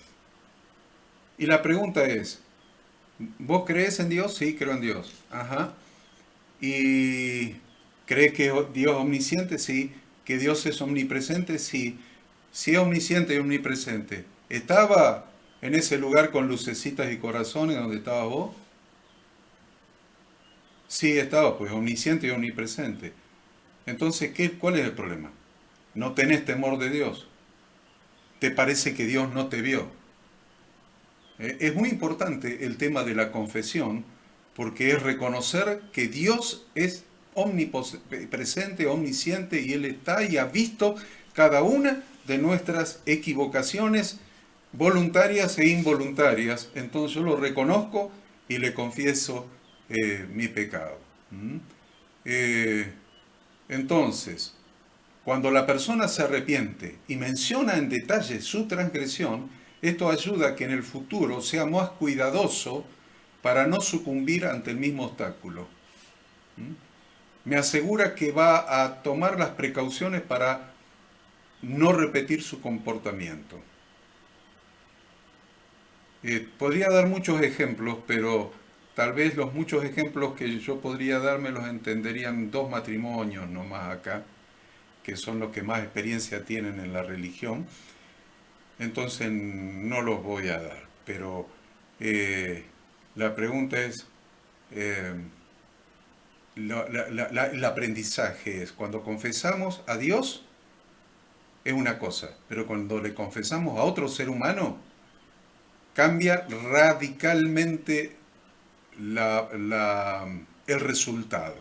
Y la pregunta es, ¿vos crees en Dios? Sí, creo en Dios. Ajá. ¿Y crees que Dios es omnisciente? Sí. ¿Que Dios es omnipresente? Sí. Sí es omnisciente y omnipresente. ¿Estaba en ese lugar con lucecitas y corazones donde estaba vos? Sí, estaba, pues, omnisciente y omnipresente. Entonces, ¿cuál es el problema? No tenés temor de Dios. ¿Te parece que Dios no te vio? Es muy importante el tema de la confesión, porque es reconocer que Dios es omnipresente, omnisciente, y Él está y ha visto cada una de nuestras equivocaciones voluntarias e involuntarias. Entonces yo lo reconozco y le confieso mi pecado. Entonces, cuando la persona se arrepiente y menciona en detalle su transgresión, esto ayuda a que en el futuro sea más cuidadoso para no sucumbir ante el mismo obstáculo. Me asegura que va a tomar las precauciones para no repetir su comportamiento. Podría dar muchos ejemplos, pero tal vez los muchos ejemplos que yo podría dar me los entenderían 2 matrimonios nomás acá, que son los que más experiencia tienen en la religión. Entonces no los voy a dar, pero la pregunta es, el aprendizaje es, cuando confesamos a Dios es una cosa, pero cuando le confesamos a otro ser humano, cambia radicalmente el resultado.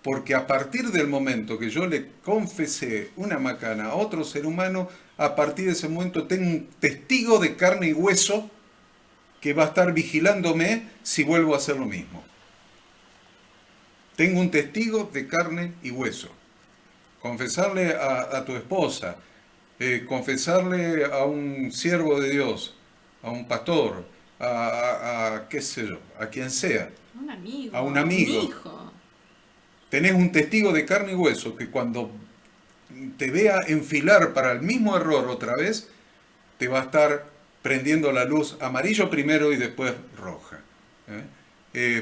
Porque a partir del momento que yo le confesé una macana a otro ser humano, a partir de ese momento tengo un testigo de carne y hueso que va a estar vigilándome si vuelvo a hacer lo mismo. Tengo un testigo de carne y hueso. Confesarle a tu esposa, confesarle a un siervo de Dios, a un pastor, qué sé yo, a quien sea, Un amigo. a un amigo. Un hijo. Tenés un testigo de carne y hueso que cuando te vea enfilar para el mismo error otra vez, te va a estar prendiendo la luz amarillo primero y después roja.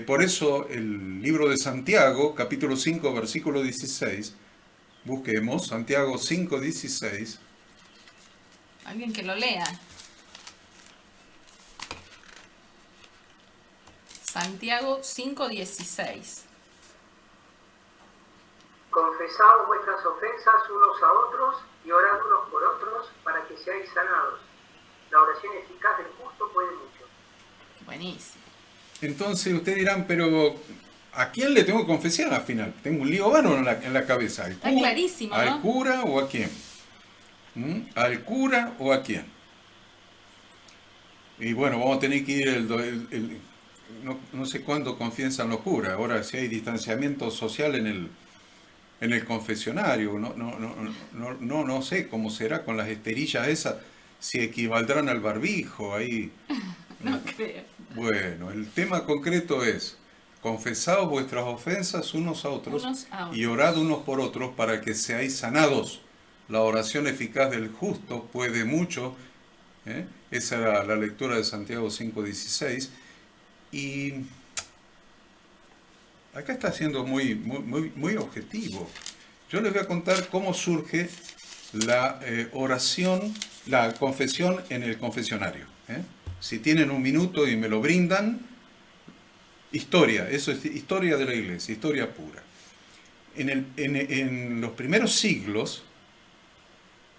Por eso el libro de Santiago, capítulo 5, versículo 16, busquemos Santiago 5, 16. Alguien que lo lea. Santiago 5:16. Confesaos vuestras ofensas unos a otros y orad unos por otros para que seáis sanados. La oración eficaz del justo puede mucho. Buenísimo. Entonces ustedes dirán, pero ¿a quién le tengo que confesar al final? Tengo un lío vano en la cabeza. Está clarísimo, ¿no? ¿Al cura o a quién? ¿Al cura o a quién? Y bueno, vamos a tener que ir no sé cuándo confiesan los curas. Ahora, si hay distanciamiento social en el confesionario, no sé cómo será con las esterillas esas, si equivaldrán al barbijo ahí. No creo. Bueno, el tema concreto es: confesaos vuestras ofensas unos a otros, y orad unos por otros para que seáis sanados. La oración eficaz del justo puede mucho. Esa era la lectura de Santiago 5:16. Y acá está siendo muy objetivo. Yo les voy a contar cómo surge la oración, la confesión en el confesionario. Si tienen un minuto y me lo brindan, historia, eso es historia de la iglesia, historia pura. En los primeros siglos,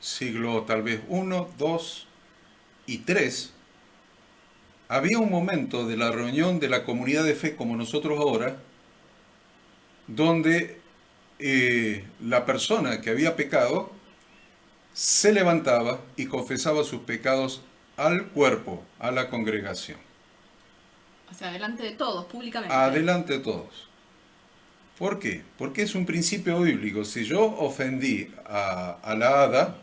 siglo tal vez 1, 2 y 3, había un momento de la reunión de la comunidad de fe como nosotros ahora, donde la persona que había pecado se levantaba y confesaba sus pecados al cuerpo, a la congregación. O sea, delante de todos, públicamente. Adelante de todos. ¿Por qué? Porque es un principio bíblico. Si yo ofendí a la hada,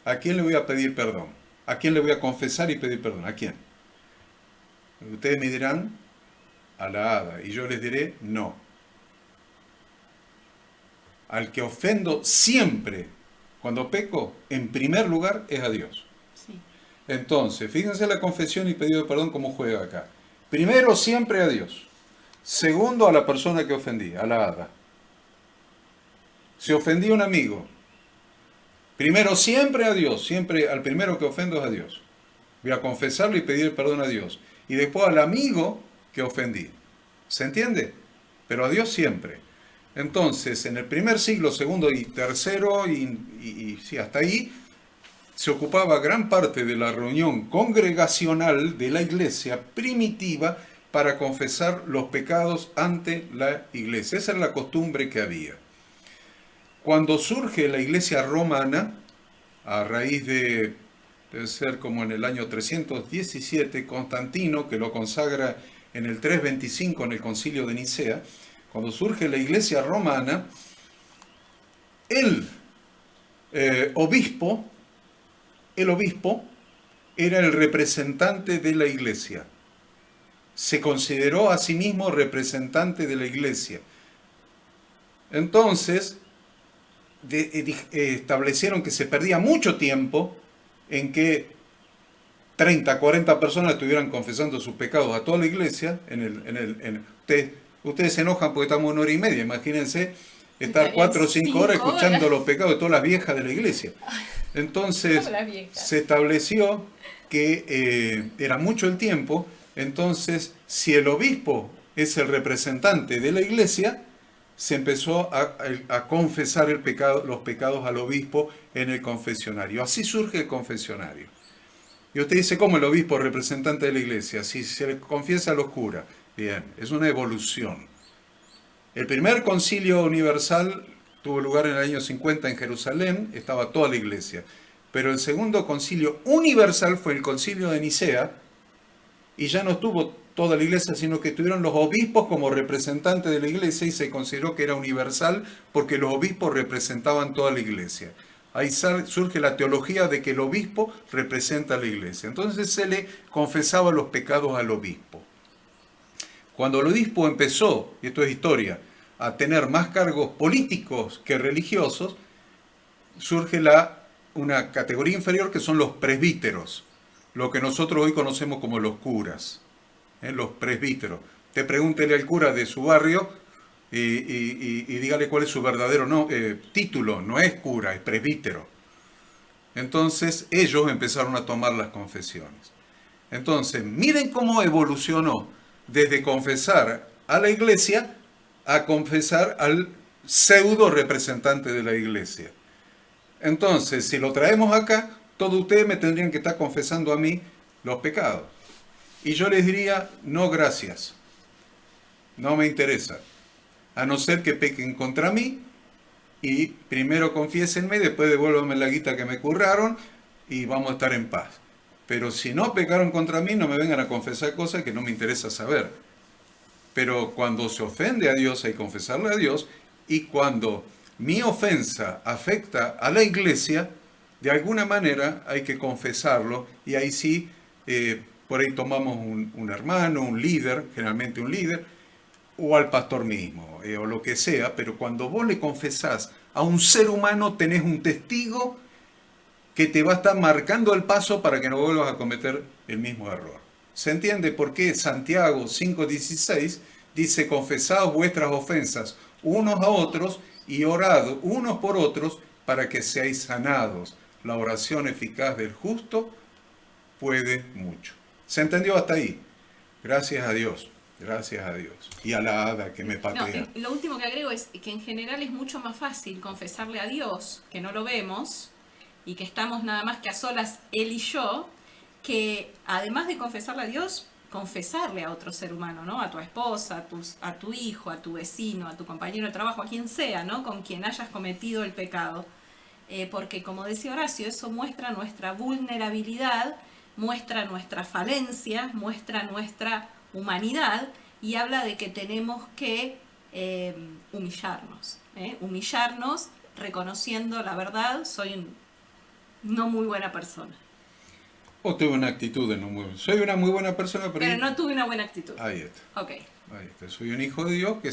¿a quién le voy a pedir perdón? ¿A quién le voy a confesar y pedir perdón? ¿A quién? Ustedes me dirán, a la hada, y yo les diré, no. Al que ofendo siempre, cuando peco, en primer lugar es a Dios. Sí. Entonces, fíjense la confesión y pedido de perdón cómo juega acá. Primero, siempre a Dios. Segundo, a la persona que ofendí, a la hada. Si ofendí a un amigo, primero siempre a Dios, siempre al primero que ofendo es a Dios. Voy a confesarle y pedir perdón a Dios. Y después al amigo que ofendí. ¿Se entiende? Pero a Dios siempre. Entonces, en el primer siglo, segundo y tercero, y sí, hasta ahí, se ocupaba gran parte de la reunión congregacional de la iglesia primitiva para confesar los pecados ante la iglesia. Esa era la costumbre que había. Cuando surge la iglesia romana, a raíz debe ser como en el año 317, Constantino, que lo consagra en el 325 en el concilio de Nicea, cuando surge la iglesia romana, el obispo era el representante de la iglesia. Se consideró a sí mismo representante de la iglesia. Entonces, establecieron que se perdía mucho tiempo en que 30, 40 personas estuvieran confesando sus pecados a toda la iglesia. Ustedes se enojan porque estamos 1 hora y media, imagínense estar 4 o 5 horas escuchando los pecados de todas las viejas de la iglesia. Entonces se estableció que era mucho el tiempo. Entonces, si el obispo es el representante de la iglesia, se empezó a confesar los pecados al obispo en el confesionario. Así surge el confesionario. Y usted dice, ¿cómo el obispo es representante de la iglesia? Si se le confiesa a los curas. Bien, es una evolución. El primer concilio universal tuvo lugar en el año 50 en Jerusalén, estaba toda la iglesia. Pero el segundo concilio universal fue el concilio de Nicea, y ya no estuvo toda la iglesia, sino que estuvieron los obispos como representantes de la iglesia, y se consideró que era universal porque los obispos representaban toda la iglesia. Ahí surge la teología de que el obispo representa a la iglesia. Entonces se le confesaba los pecados al obispo. Cuando el obispo empezó, y esto es historia, a tener más cargos políticos que religiosos, surge una categoría inferior que son los presbíteros, lo que nosotros hoy conocemos como los curas, los presbíteros. Te pregúntele al cura de su barrio y dígale cuál es su verdadero título, no es cura, es presbítero. Entonces ellos empezaron a tomar las confesiones. Entonces, miren cómo evolucionó desde confesar a la iglesia a confesar al pseudo representante de la iglesia. Entonces, si lo traemos acá, todos ustedes me tendrían que estar confesando a mí los pecados. Y yo les diría, no gracias, no me interesa. A no ser que pequen contra mí, y primero confiésenme, después devuélvanme la guita que me curraron, y vamos a estar en paz. Pero si no pecaron contra mí, no me vengan a confesar cosas que no me interesa saber. Pero cuando se ofende a Dios, hay que confesarle a Dios, y cuando mi ofensa afecta a la iglesia, de alguna manera hay que confesarlo, y ahí sí, por ahí tomamos un hermano, un líder, generalmente un líder, o al pastor mismo, o lo que sea, pero cuando vos le confesás a un ser humano, tenés un testigo que te va a estar marcando el paso para que no vuelvas a cometer el mismo error. ¿Se entiende por qué Santiago 5:16 dice, confesaos vuestras ofensas unos a otros y orad unos por otros para que seáis sanados? La oración eficaz del justo puede mucho. ¿Se entendió hasta ahí? Gracias a Dios. Gracias a Dios. Y a la hada que me patea. No, lo último que agrego es que en general es mucho más fácil confesarle a Dios, que no lo vemos, y que estamos nada más que a solas él y yo, que además de confesarle a Dios, confesarle a otro ser humano, ¿no? A tu esposa, a tu hijo, a tu vecino, a tu compañero de trabajo, a quien sea, ¿no? Con quien hayas cometido el pecado. Porque como decía Horacio, eso muestra nuestra vulnerabilidad, muestra nuestra falencia, muestra nuestra humanidad, y habla de que tenemos que humillarnos, humillarnos reconociendo la verdad, soy no muy buena persona. O tuve una actitud de no muy buena. Soy una muy buena persona, pero no tuve una buena actitud. Ahí está. Ok. Ahí está. Soy un hijo de Dios que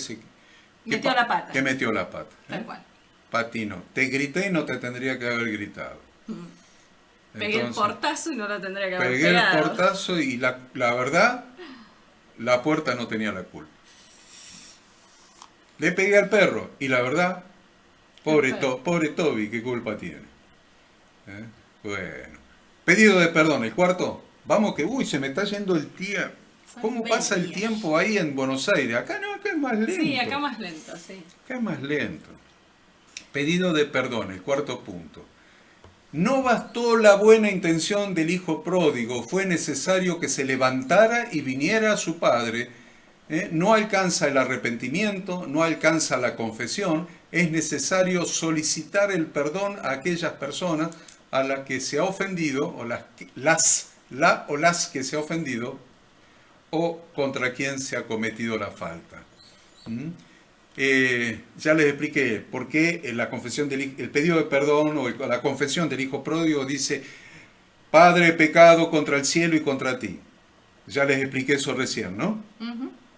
metió la pata. Que metió la pata. Tal cual. Patino. Te grité y no te tendría que haber gritado. Pegué el portazo y no lo tendría que haber pegado. Pegué el portazo y la verdad, la puerta no tenía la culpa. Le pegué al perro y la verdad, pobre Toby, ¿qué culpa tiene? Bueno. Pedido de perdón, el cuarto. Vamos que, se me está yendo el tiempo. ¿Cómo pasa el tiempo ahí en Buenos Aires? Acá no, acá es más lento. Sí, acá más lento, sí. Acá es más lento. Pedido de perdón, el cuarto punto. No bastó la buena intención del hijo pródigo, fue necesario que se levantara y viniera a su padre. No alcanza el arrepentimiento, no alcanza la confesión, es necesario solicitar el perdón a aquellas personas a las que se ha ofendido, o las que se ha ofendido, o contra quien se ha cometido la falta. Ya les expliqué por qué la confesión el pedido de perdón o la confesión del hijo pródigo dice: Padre, he pecado contra el cielo y contra ti. Ya les expliqué eso recién, ¿no?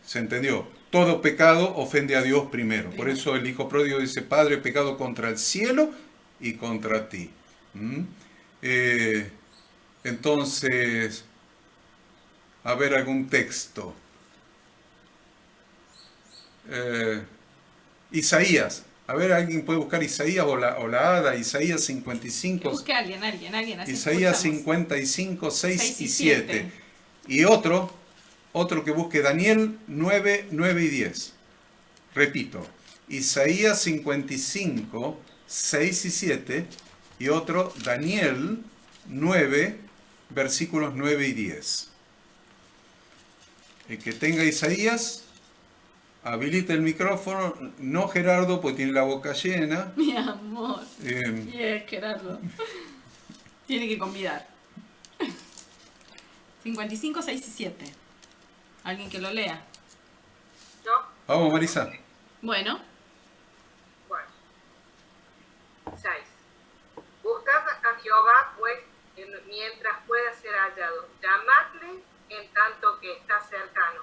¿Se entendió? Todo pecado ofende a Dios primero. Por eso el hijo pródigo dice: Padre, he pecado contra el cielo y contra ti. Entonces, a ver algún texto. Isaías. A ver, alguien puede buscar Isaías o la hada, Isaías 55. Busque a alguien. Así Isaías 55, 6 y 7. Y otro que busque Daniel 9, 9 y 10. Repito, Isaías 55, 6 y 7. Y otro, Daniel 9, versículos 9 y 10. El que tenga Isaías, habilita el micrófono. No Gerardo, pues tiene la boca llena. Mi amor. Gerardo. Tiene que convidar. 55, 6 y 7. ¿Alguien que lo lea? ¿Yo? Vamos, Marisa. Bueno. Bueno. 6. Buscad a Jehová, pues, mientras pueda ser hallado. Llamadle en tanto que está cercano.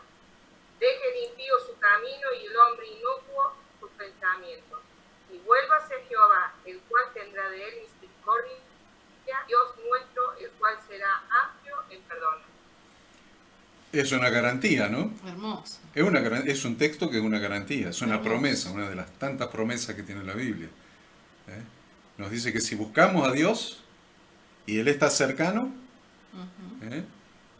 Deje limpio su camino y el hombre inocuo sus pensamientos. Y vuélvase a Jehová, el cual tendrá de él misericordia, Dios nuestro, el cual será amplio en perdón. Es una garantía, ¿no? Hermoso. Es un texto que es una garantía, es una Hermoso. promesa, una de las tantas promesas que tiene la Biblia. ¿Eh? Nos dice que si buscamos a Dios y Él está cercano, ¿eh?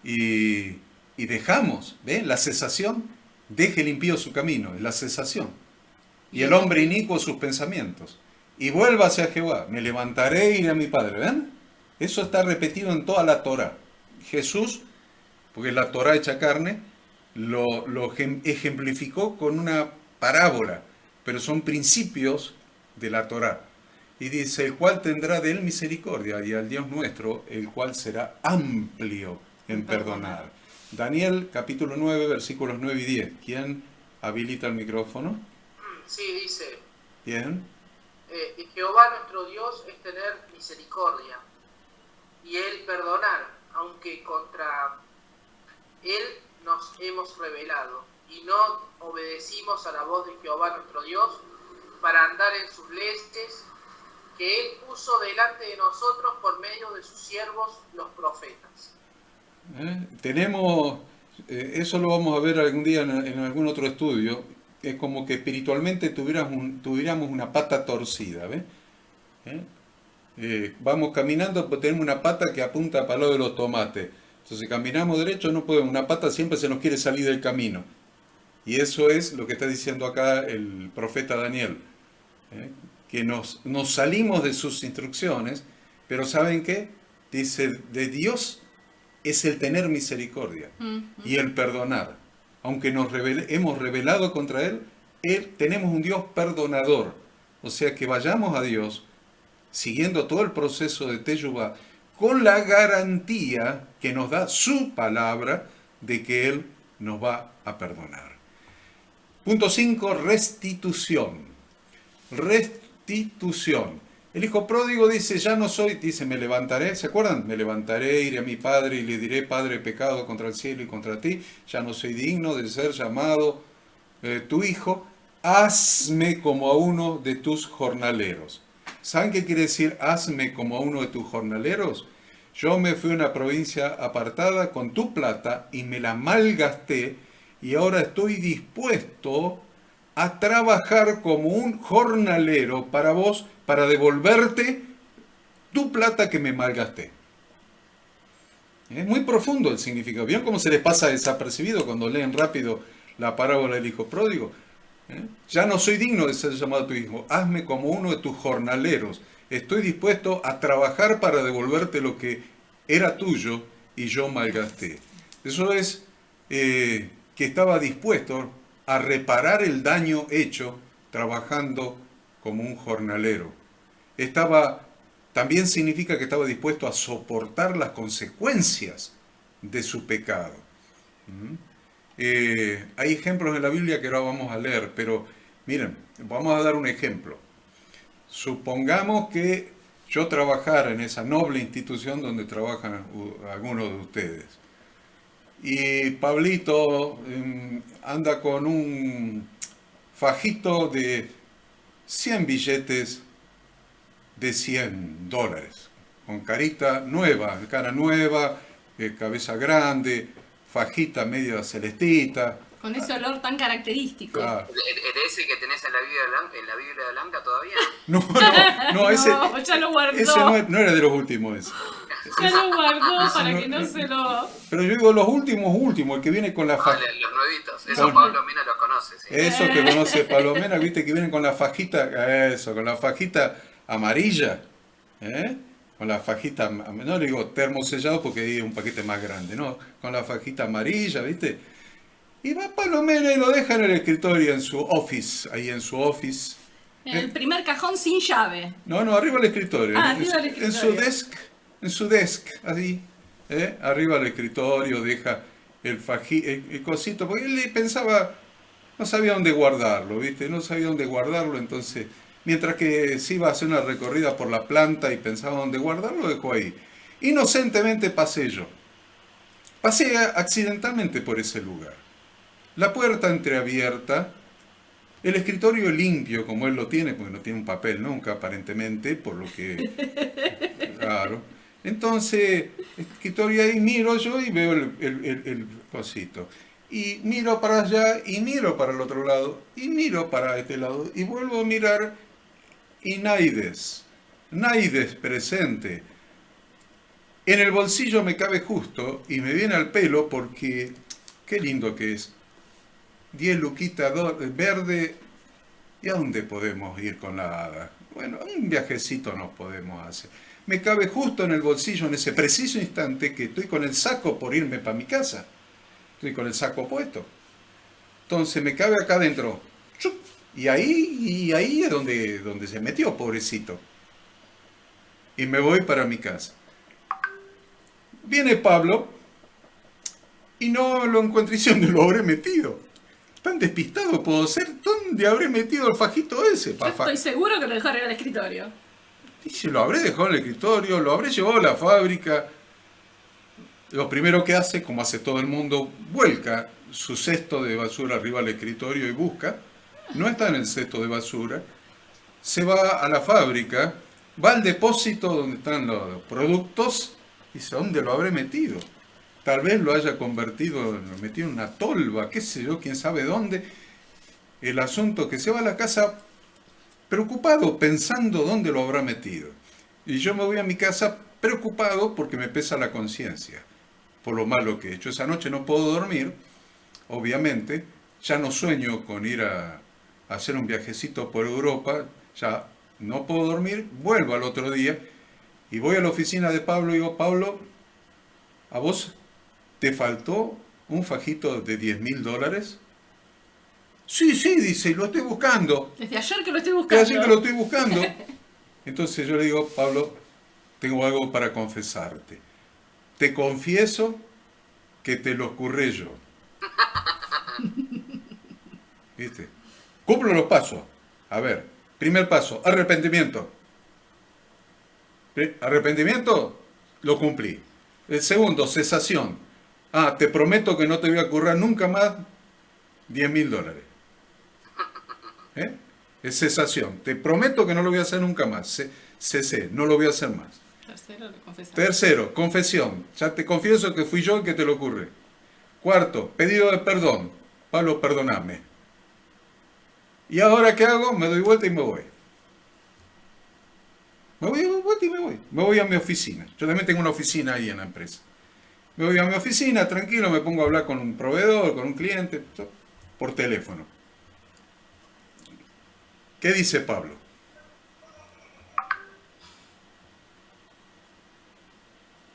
y dejamos, ¿ves? La cesación, deje limpio su camino, es la cesación. Y el hombre inicuo sus pensamientos. Y vuélvase a Jehová, me levantaré y iré a mi Padre. ¿Ven? Eso está repetido en toda la Torá. Jesús, porque la Torá hecha carne, lo ejemplificó con una parábola, pero son principios de la Torá. Y dice, el cual tendrá de él misericordia, y al Dios nuestro, el cual será amplio en perdonar. Daniel, capítulo 9, versículos 9 y 10. ¿Quién habilita el micrófono? Sí, dice, Bien. y Jehová nuestro Dios es tener misericordia, y Él perdonar, aunque contra Él nos hemos rebelado, y no obedecimos a la voz de Jehová nuestro Dios, para andar en sus leyes, que Él puso delante de nosotros por medio de sus siervos los profetas. Tenemos, eso lo vamos a ver algún día en algún otro estudio, es como que espiritualmente tuviéramos una pata torcida, ¿ves? Vamos caminando, pues tenemos una pata que apunta para el lado de los tomates. Entonces caminamos derecho, no podemos, una pata siempre se nos quiere salir del camino. Y eso es lo que está diciendo acá el profeta Daniel, que nos salimos de sus instrucciones, pero ¿saben qué? Dice, de Dios es el tener misericordia y el perdonar. Aunque nos hemos rebelado contra Él, tenemos un Dios perdonador. O sea que vayamos a Dios, siguiendo todo el proceso de Teshuvá, con la garantía que nos da su palabra de que Él nos va a perdonar. Punto 5, restitución. Restitución. El hijo pródigo dice, ya no soy, dice, me levantaré, ¿se acuerdan? Me levantaré, iré a mi padre y le diré, Padre, he pecado contra el cielo y contra ti, ya no soy digno de ser llamado tu hijo, hazme como a uno de tus jornaleros. ¿Saben qué quiere decir hazme como a uno de tus jornaleros? Yo me fui a una provincia apartada con tu plata y me la malgasté y ahora estoy dispuesto a trabajar como un jornalero para vos, para devolverte tu plata que me malgasté. Es muy profundo el significado. ¿Vieron cómo se les pasa desapercibido cuando leen rápido la parábola del hijo pródigo? Ya no soy digno de ser llamado tu hijo. Hazme como uno de tus jornaleros. Estoy dispuesto a trabajar para devolverte lo que era tuyo y yo malgasté. Eso es que estaba dispuesto a reparar el daño hecho trabajando como un jornalero. También significa que estaba dispuesto a soportar las consecuencias de su pecado. Hay ejemplos en la Biblia que ahora vamos a leer, pero miren, vamos a dar un ejemplo. Supongamos que yo trabajara en esa noble institución donde trabajan algunos de ustedes. Y Pablito anda con un fajito de 100 billetes de $100, con carita nueva, cara nueva, cabeza grande, fajita media celestita. Con ese olor tan característico. Claro. ¿De ese que tenés en la Biblia de Blanca todavía? No, ese, No, ya lo guardó. ese no era de los últimos. Ese. Ya lo guardó Ese para no- que no se lo... Pero yo digo los últimos, el que viene con la Ah, faja. los nuevitos. Eso Con- Pablo Mena lo conoce, sí. Eso que conoce Palomena, viste, que vienen con la fajita, eso, con la fajita amarilla, con la fajita, no le digo termosellado porque ahí es un paquete más grande, no, con la fajita amarilla, viste. Y va Palomena y lo deja en el escritorio, en su office, ahí en su office. En el primer cajón sin llave. No, arriba del escritorio. Ah, arriba del En su escritorio. desk, en su desk, así, arriba del escritorio, deja el cosito, porque él pensaba, no sabía dónde guardarlo, ¿viste? No sabía dónde guardarlo, entonces, mientras que se iba a hacer una recorrida por la planta y pensaba dónde guardarlo, lo dejó ahí. Inocentemente pasé yo. Pasé accidentalmente por ese lugar. La puerta entreabierta, el escritorio limpio, como él lo tiene, porque no tiene un papel nunca, aparentemente, por lo que... Claro. Entonces, el escritorio ahí, miro yo y veo el cosito. Y miro para allá, y miro para el otro lado, y miro para este lado, y vuelvo a mirar, y Naides presente. En el bolsillo me cabe justo, y me viene al pelo porque, qué lindo que es. 10 luquitas verde, ¿y a dónde podemos ir con la hada? Bueno, un viajecito nos podemos hacer. Me cabe justo en el bolsillo en ese preciso instante que estoy con el saco por irme para mi casa. Estoy con el saco puesto. Entonces me cabe acá adentro. Y ahí es donde se metió, pobrecito. Y me voy para mi casa. Viene Pablo y no lo encuentro y dónde lo habré metido. Tan despistado puedo ser. ¿Dónde habré metido el fajito ese? Yo estoy seguro que lo dejaron en el escritorio. Dice, lo habré dejado en el escritorio, lo habré llevado a la fábrica. Lo primero que hace, como hace todo el mundo, vuelca su cesto de basura arriba al escritorio y busca. No está en el cesto de basura. Se va a la fábrica, va al depósito donde están los productos y dice, ¿dónde lo habré metido? Tal vez lo haya metido en una tolva, qué sé yo, quién sabe dónde. El asunto que se va a la casa preocupado, pensando dónde lo habrá metido. Y yo me voy a mi casa preocupado porque me pesa la conciencia por lo malo que he hecho. Esa noche no puedo dormir, obviamente. Ya no sueño con ir a hacer un viajecito por Europa. Ya no puedo dormir. Vuelvo al otro día y voy a la oficina de Pablo y digo, Pablo, ¿a vos te faltó un fajito de $10.000? Sí, dice, lo estoy buscando. Desde ayer que lo estoy buscando. Desde ayer que lo estoy buscando. Entonces yo le digo, Pablo, tengo algo para confesarte. Te confieso que te lo curré yo. ¿Viste? Cumplo los pasos. A ver, primer paso, arrepentimiento. Arrepentimiento, lo cumplí. El segundo, cesación. Te prometo que no te voy a currar nunca más $10.000. Es cesación. Te prometo que no lo voy a hacer nunca más. Cesé, no lo voy a hacer más. Tercero, confesión. Ya te confieso que fui yo el que te lo ocurre. Cuarto, pedido de perdón. Pablo, perdoname. ¿Y ahora qué hago? Me doy vuelta y me voy. Me voy vuelta y me voy. Me voy a mi oficina. Yo también tengo una oficina ahí en la empresa. Me voy a mi oficina, tranquilo, me pongo a hablar con un proveedor, con un cliente, por teléfono. ¿Qué dice Pablo?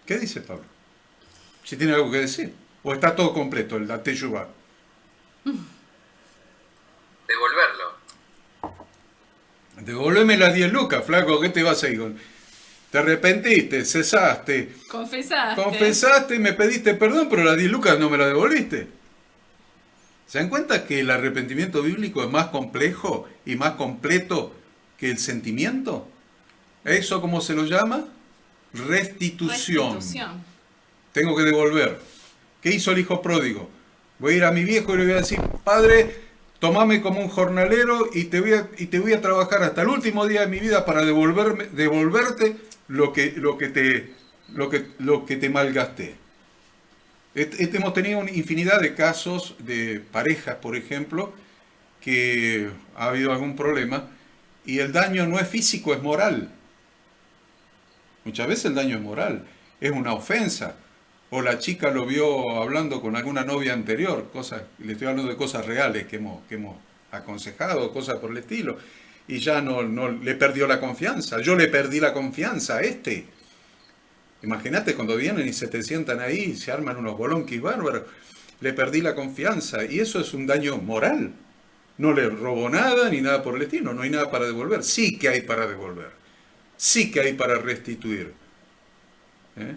¿Qué dice Pablo? Si tiene algo que decir. ¿O está todo completo, el Teyubá? Devolverlo. Devolveme las 10 lucas, flaco, ¿qué te vas a ir con? Te arrepentiste, cesaste. Confesaste, me pediste perdón, pero las 10 lucas no me las devolviste. ¿Se dan cuenta que el arrepentimiento bíblico es más complejo y más completo que el sentimiento? ¿Eso cómo se lo llama? Restitución. Tengo que devolver. ¿Qué hizo el hijo pródigo? Voy a ir a mi viejo y le voy a decir, padre, tomame como un jornalero y te voy a trabajar hasta el último día de mi vida para devolverte lo que te malgasté. Hemos tenido una infinidad de casos de parejas, por ejemplo, que ha habido algún problema y el daño no es físico, es moral. Muchas veces el daño es moral, es una ofensa. O la chica lo vio hablando con alguna novia anterior, le estoy hablando de cosas reales que hemos aconsejado, cosas por el estilo, y ya no le perdió la confianza. Yo le perdí la confianza a este. Imagínate cuando vienen y se te sientan ahí y se arman unos bolonquis bárbaros. Le perdí la confianza y eso es un daño moral. No le robó nada ni nada por el estilo, no hay nada para devolver. Sí que hay para devolver, sí que hay para restituir. ¿eh?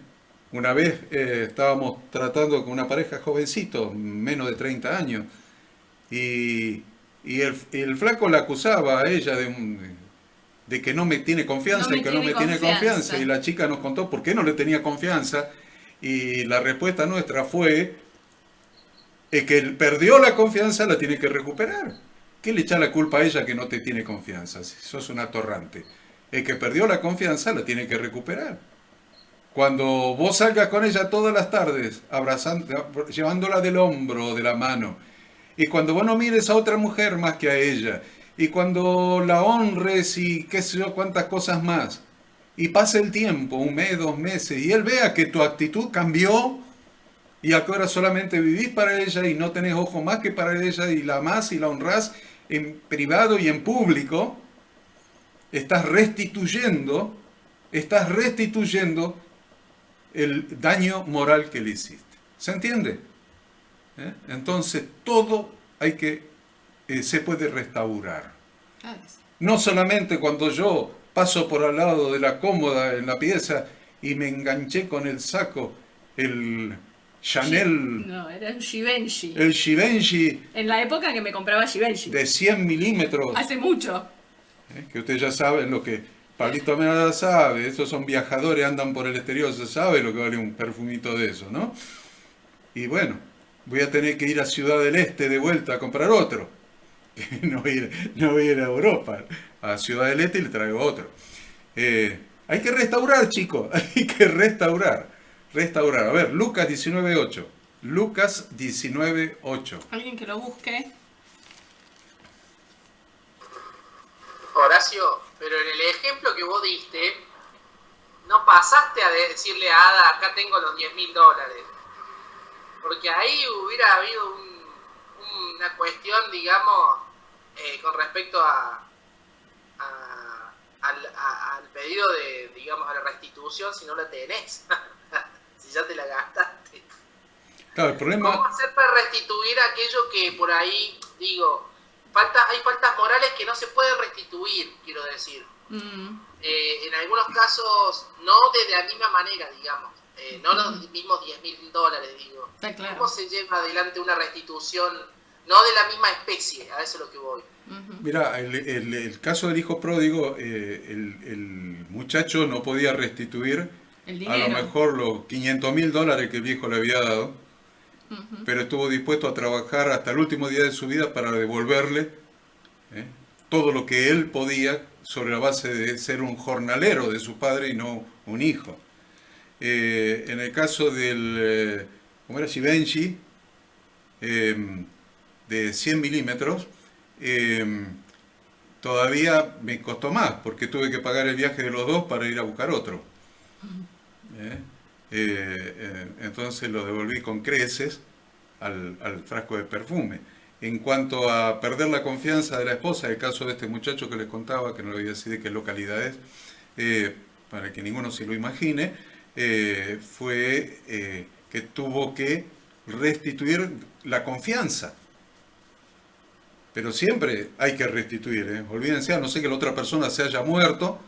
Una vez estábamos tratando con una pareja jovencito, menos de 30 años, y el flaco la acusaba a ella de que no me tiene confianza, No me que no tiene me tiene confianza. confianza, y la chica nos contó por qué no le tenía confianza, y la respuesta nuestra fue que él perdió la confianza, la tiene que recuperar. ¿Qué le echa la culpa a ella que no te tiene confianza? Si sos un atorrante. El que perdió la confianza la tiene que recuperar. Cuando vos salgas con ella todas las tardes, abrazando, llevándola del hombro o de la mano, y cuando vos no mires a otra mujer más que a ella, y cuando la honres y qué sé yo, cuántas cosas más, y pase el tiempo, 1 mes, 2 meses, y él vea que tu actitud cambió, y a que ahora solamente vivís para ella y no tenés ojo más que para ella, y la amás y la honrás en privado y en público, estás restituyendo el daño moral que le hiciste. ¿Se entiende? Entonces todo se puede restaurar. No solamente cuando yo paso por al lado de la cómoda en la pieza y me enganché con el saco, el Chanel, No, era un Givenchy. el Givenchy En la época que me compraba Givenchy. de 100 milímetros, Hace mucho. que ustedes ya saben lo que Pablito Mena sabe, esos son viajadores, andan por el exterior, se sabe lo que vale un perfumito de eso, ¿no? Y bueno, voy a tener que ir a Ciudad del Este de vuelta a comprar otro. No voy a ir a Europa, a Ciudad del Este y le traigo otro. Hay que restaurar, chicos, hay que restaurar. A ver, Lucas 19:8. Lucas 19:8. Alguien que lo busque. Horacio, pero en el ejemplo que vos diste, no pasaste a decirle a Ada, acá tengo los $10.000. Porque ahí hubiera habido una cuestión, digamos, con respecto al pedido de, digamos, a la restitución si no la tenés. Si ya te la gastaste. Claro, el problema... ¿Cómo hacer para restituir aquello que por ahí, digo, hay faltas morales que no se pueden restituir, quiero decir? En algunos casos, no de la misma manera, digamos. No los mismos $10.000, digo. Está claro. ¿Cómo se lleva adelante una restitución, no de la misma especie? A eso es lo que voy. Mira, el caso del hijo pródigo, el muchacho no podía restituir El a lo dinero. mejor los $500.000 que el viejo le había dado, pero estuvo dispuesto a trabajar hasta el último día de su vida para devolverle todo lo que él podía sobre la base de ser un jornalero de su padre y no un hijo. En el caso del, ¿cómo era? Givenchy, de 100 milímetros, todavía me costó más, porque tuve que pagar el viaje de los dos para ir a buscar otro. Entonces lo devolví con creces al frasco de perfume. En cuanto a perder la confianza de la esposa, el caso de este muchacho que les contaba, que no le voy a decir de qué localidad es, para que ninguno se lo imagine, fue que tuvo que restituir la confianza. Pero siempre hay que restituir, olvídense, a no ser que la otra persona se haya muerto.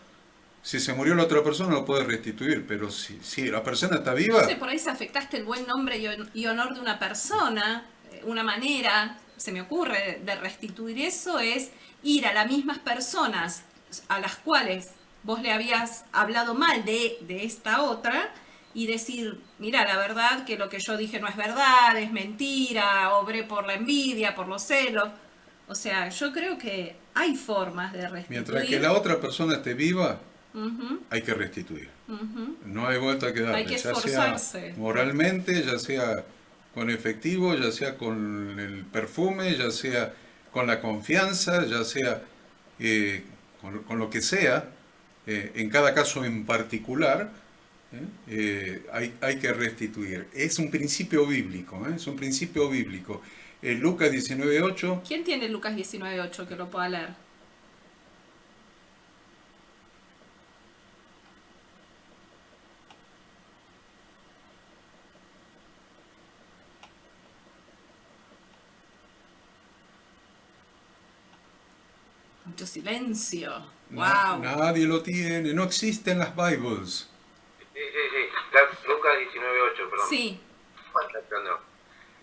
Si se murió la otra persona lo puede restituir, pero si la persona está viva... No sé, por ahí se afectaste el buen nombre y honor de una persona. Una manera, se me ocurre, de restituir eso es ir a las mismas personas a las cuales vos le habías hablado mal de esta otra y decir, mira, la verdad que lo que yo dije no es verdad, es mentira, obré por la envidia, por los celos. O sea, yo creo que hay formas de restituir. Mientras que la otra persona esté viva, hay que restituir. No hay vuelta a quedarle. Hay que ya esforzarse. sea moralmente, ya sea con efectivo, ya sea con el perfume, ya sea con la confianza, ya sea con lo que sea. En cada caso en particular, hay que restituir. Es un principio bíblico, es un principio bíblico. Lucas 19:8. ¿Quién tiene Lucas 19:8 que lo pueda leer? Mucho silencio. Wow. Nadie lo tiene, no existen las Bibles. Sí. La 38, perdón. Sí. No.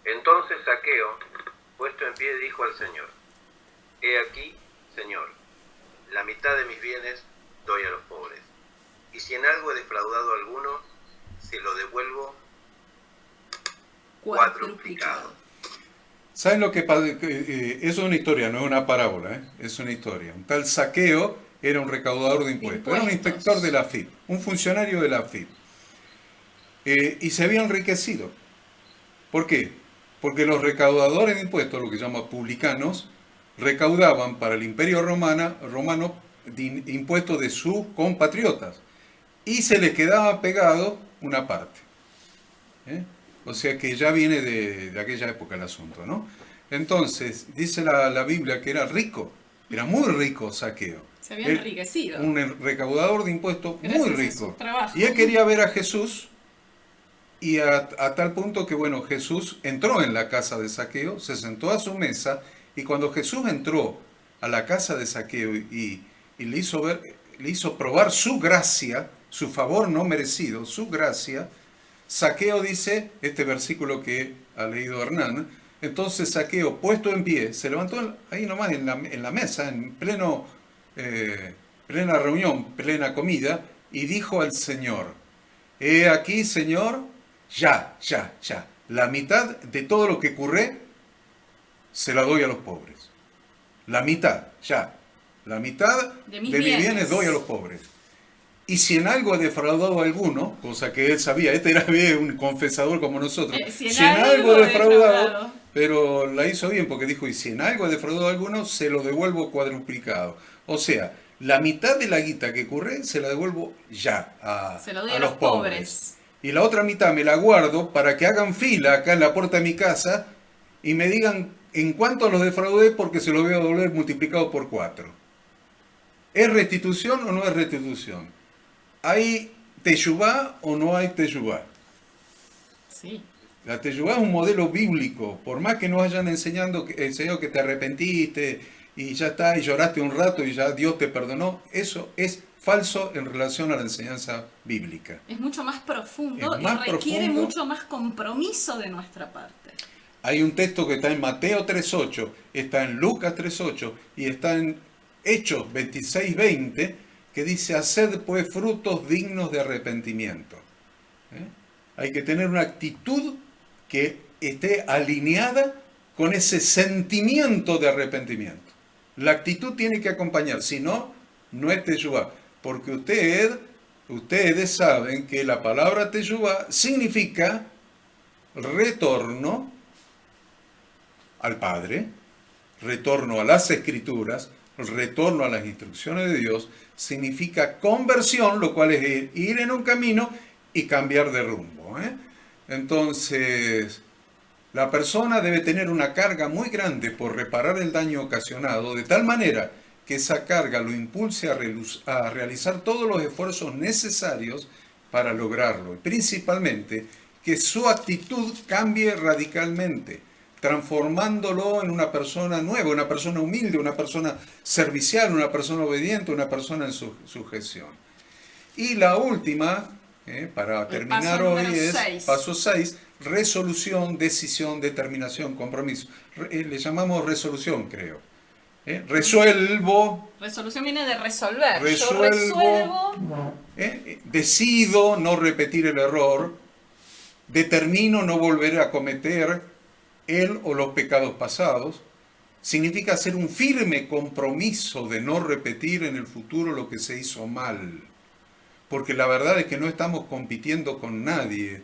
Entonces Zaqueo, puesto en pie, dijo al Señor: He aquí, Señor, la mitad de mis bienes doy a los pobres, y si en algo he defraudado a alguno, se lo devuelvo cuadruplicado. ¿Saben lo que pasa? Es una historia, no es una parábola, ¿eh? Es una historia. Un tal Zaqueo era un recaudador de impuestos, era un inspector de la AFIP, un funcionario de la AFIP. Y se había enriquecido. ¿Por qué? Porque los recaudadores de impuestos, lo que llaman publicanos, recaudaban para el Imperio Romano impuestos de sus compatriotas y se les quedaba pegado una parte. O sea que ya viene de aquella época el asunto, ¿no? Entonces, dice la Biblia que era rico, era muy rico Zaqueo. Se había enriquecido. Un recaudador de impuestos muy rico. Y Y él quería ver a Jesús, y a tal punto que, bueno, Jesús entró en la casa de Zaqueo, se sentó a su mesa, y cuando Jesús entró a la casa de Zaqueo y le hizo probar su gracia, su favor no merecido, su gracia, Zaqueo dice, este versículo que ha leído Hernán, entonces Zaqueo, puesto en pie, se levantó ahí nomás en la mesa, en plena reunión, plena comida, y dijo al Señor: He aquí, Señor, ya, la mitad de todo lo que curré se la doy a los pobres. La mitad, ya. La mitad de mis bienes doy a los pobres. Y si en algo he defraudado a alguno, cosa que él sabía, este era un confesador como nosotros, si en algo he defraudado, pero la hizo bien porque dijo, y si en algo he defraudado a alguno, se lo devuelvo cuadruplicado. O sea, la mitad de la guita que curré se la devuelvo ya a los pobres. Y la otra mitad me la guardo para que hagan fila acá en la puerta de mi casa y me digan en cuánto los defraudé porque se los voy a devolver multiplicado por 4. ¿Es restitución o no es restitución? ¿Hay teshuvá o no hay teshuvá? Sí. La teshuvá es un modelo bíblico. Por más que nos hayan enseñado que te arrepentiste y ya está, y lloraste un rato y ya Dios te perdonó, eso es falso en relación a la enseñanza bíblica. Es mucho más profundo y requiere mucho más compromiso de nuestra parte. Hay un texto que está en Mateo 3.8, está en Lucas 3.8 y está en Hechos 26.20, que dice, haced pues frutos dignos de arrepentimiento. Hay que tener una actitud que esté alineada con ese sentimiento de arrepentimiento. La actitud tiene que acompañar, si no, no es teshuvá. Porque ustedes saben que la palabra teshuvá significa retorno al Padre, retorno a las Escrituras, retorno a las instrucciones de Dios, significa conversión, lo cual es ir en un camino y cambiar de rumbo. Entonces, la persona debe tener una carga muy grande por reparar el daño ocasionado, de tal manera que esa carga lo impulse a realizar todos los esfuerzos necesarios para lograrlo. Y principalmente, que su actitud cambie radicalmente, transformándolo en una persona nueva, una persona humilde, una persona servicial, una persona obediente, una persona en sujeción. Y la última, para terminar hoy, es paso 6, resolución, decisión, determinación, compromiso. Le llamamos resolución, creo. Resuelvo. Resolución viene de resolver. Resuelvo. Decido no repetir el error. Determino no volver a cometer él o los pecados pasados. Significa hacer un firme compromiso de no repetir en el futuro lo que se hizo mal. Porque la verdad es que no estamos compitiendo con nadie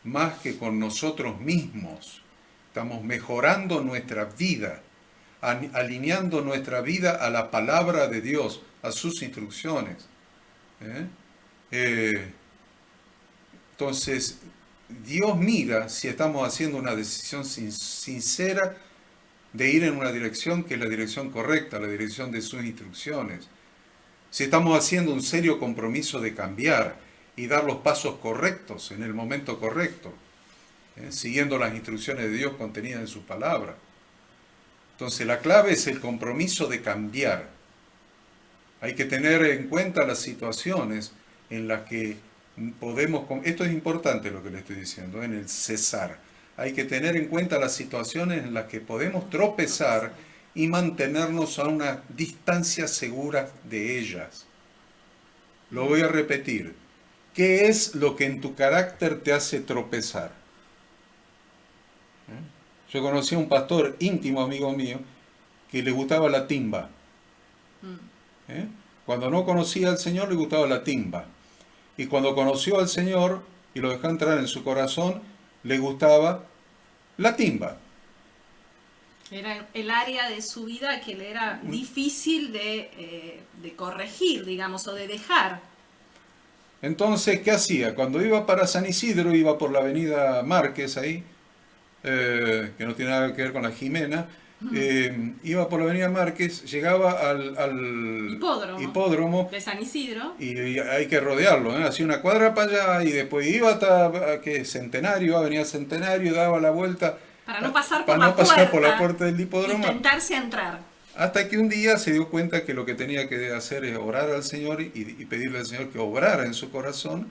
más que con nosotros mismos. Estamos mejorando nuestra vida, alineando nuestra vida a la palabra de Dios, a sus instrucciones. Entonces, Dios mira si estamos haciendo una decisión sincera de ir en una dirección que es la dirección correcta, la dirección de sus instrucciones. Si estamos haciendo un serio compromiso de cambiar y dar los pasos correctos en el momento correcto, siguiendo las instrucciones de Dios contenidas en su palabra. Entonces la clave es el compromiso de cambiar. Hay que tener en cuenta las situaciones en las que esto es importante lo que le estoy diciendo, en el cesar. Hay que tener en cuenta las situaciones en las que podemos tropezar y mantenernos a una distancia segura de ellas. Lo voy a repetir. ¿Qué es lo que en tu carácter te hace tropezar? Yo conocí a un pastor íntimo amigo mío que le gustaba la timba. Cuando no conocía al Señor le gustaba la timba. Y cuando conoció al Señor y lo dejó entrar en su corazón, le gustaba la timba. Era el área de su vida que le era difícil de corregir, digamos, o de dejar. Entonces, ¿qué hacía? Cuando iba para San Isidro, iba por la avenida Márquez ahí, que no tiene nada que ver con la Jimena, iba por la avenida Márquez, llegaba al hipódromo de San Isidro. Y hay que rodearlo, hacía una cuadra para allá y después iba hasta Centenario, avenida Centenario, daba la vuelta para no pasar por la puerta del hipódromo. Intentarse entrar. Hasta que un día se dio cuenta que lo que tenía que hacer es orar al Señor y pedirle al Señor que obrara en su corazón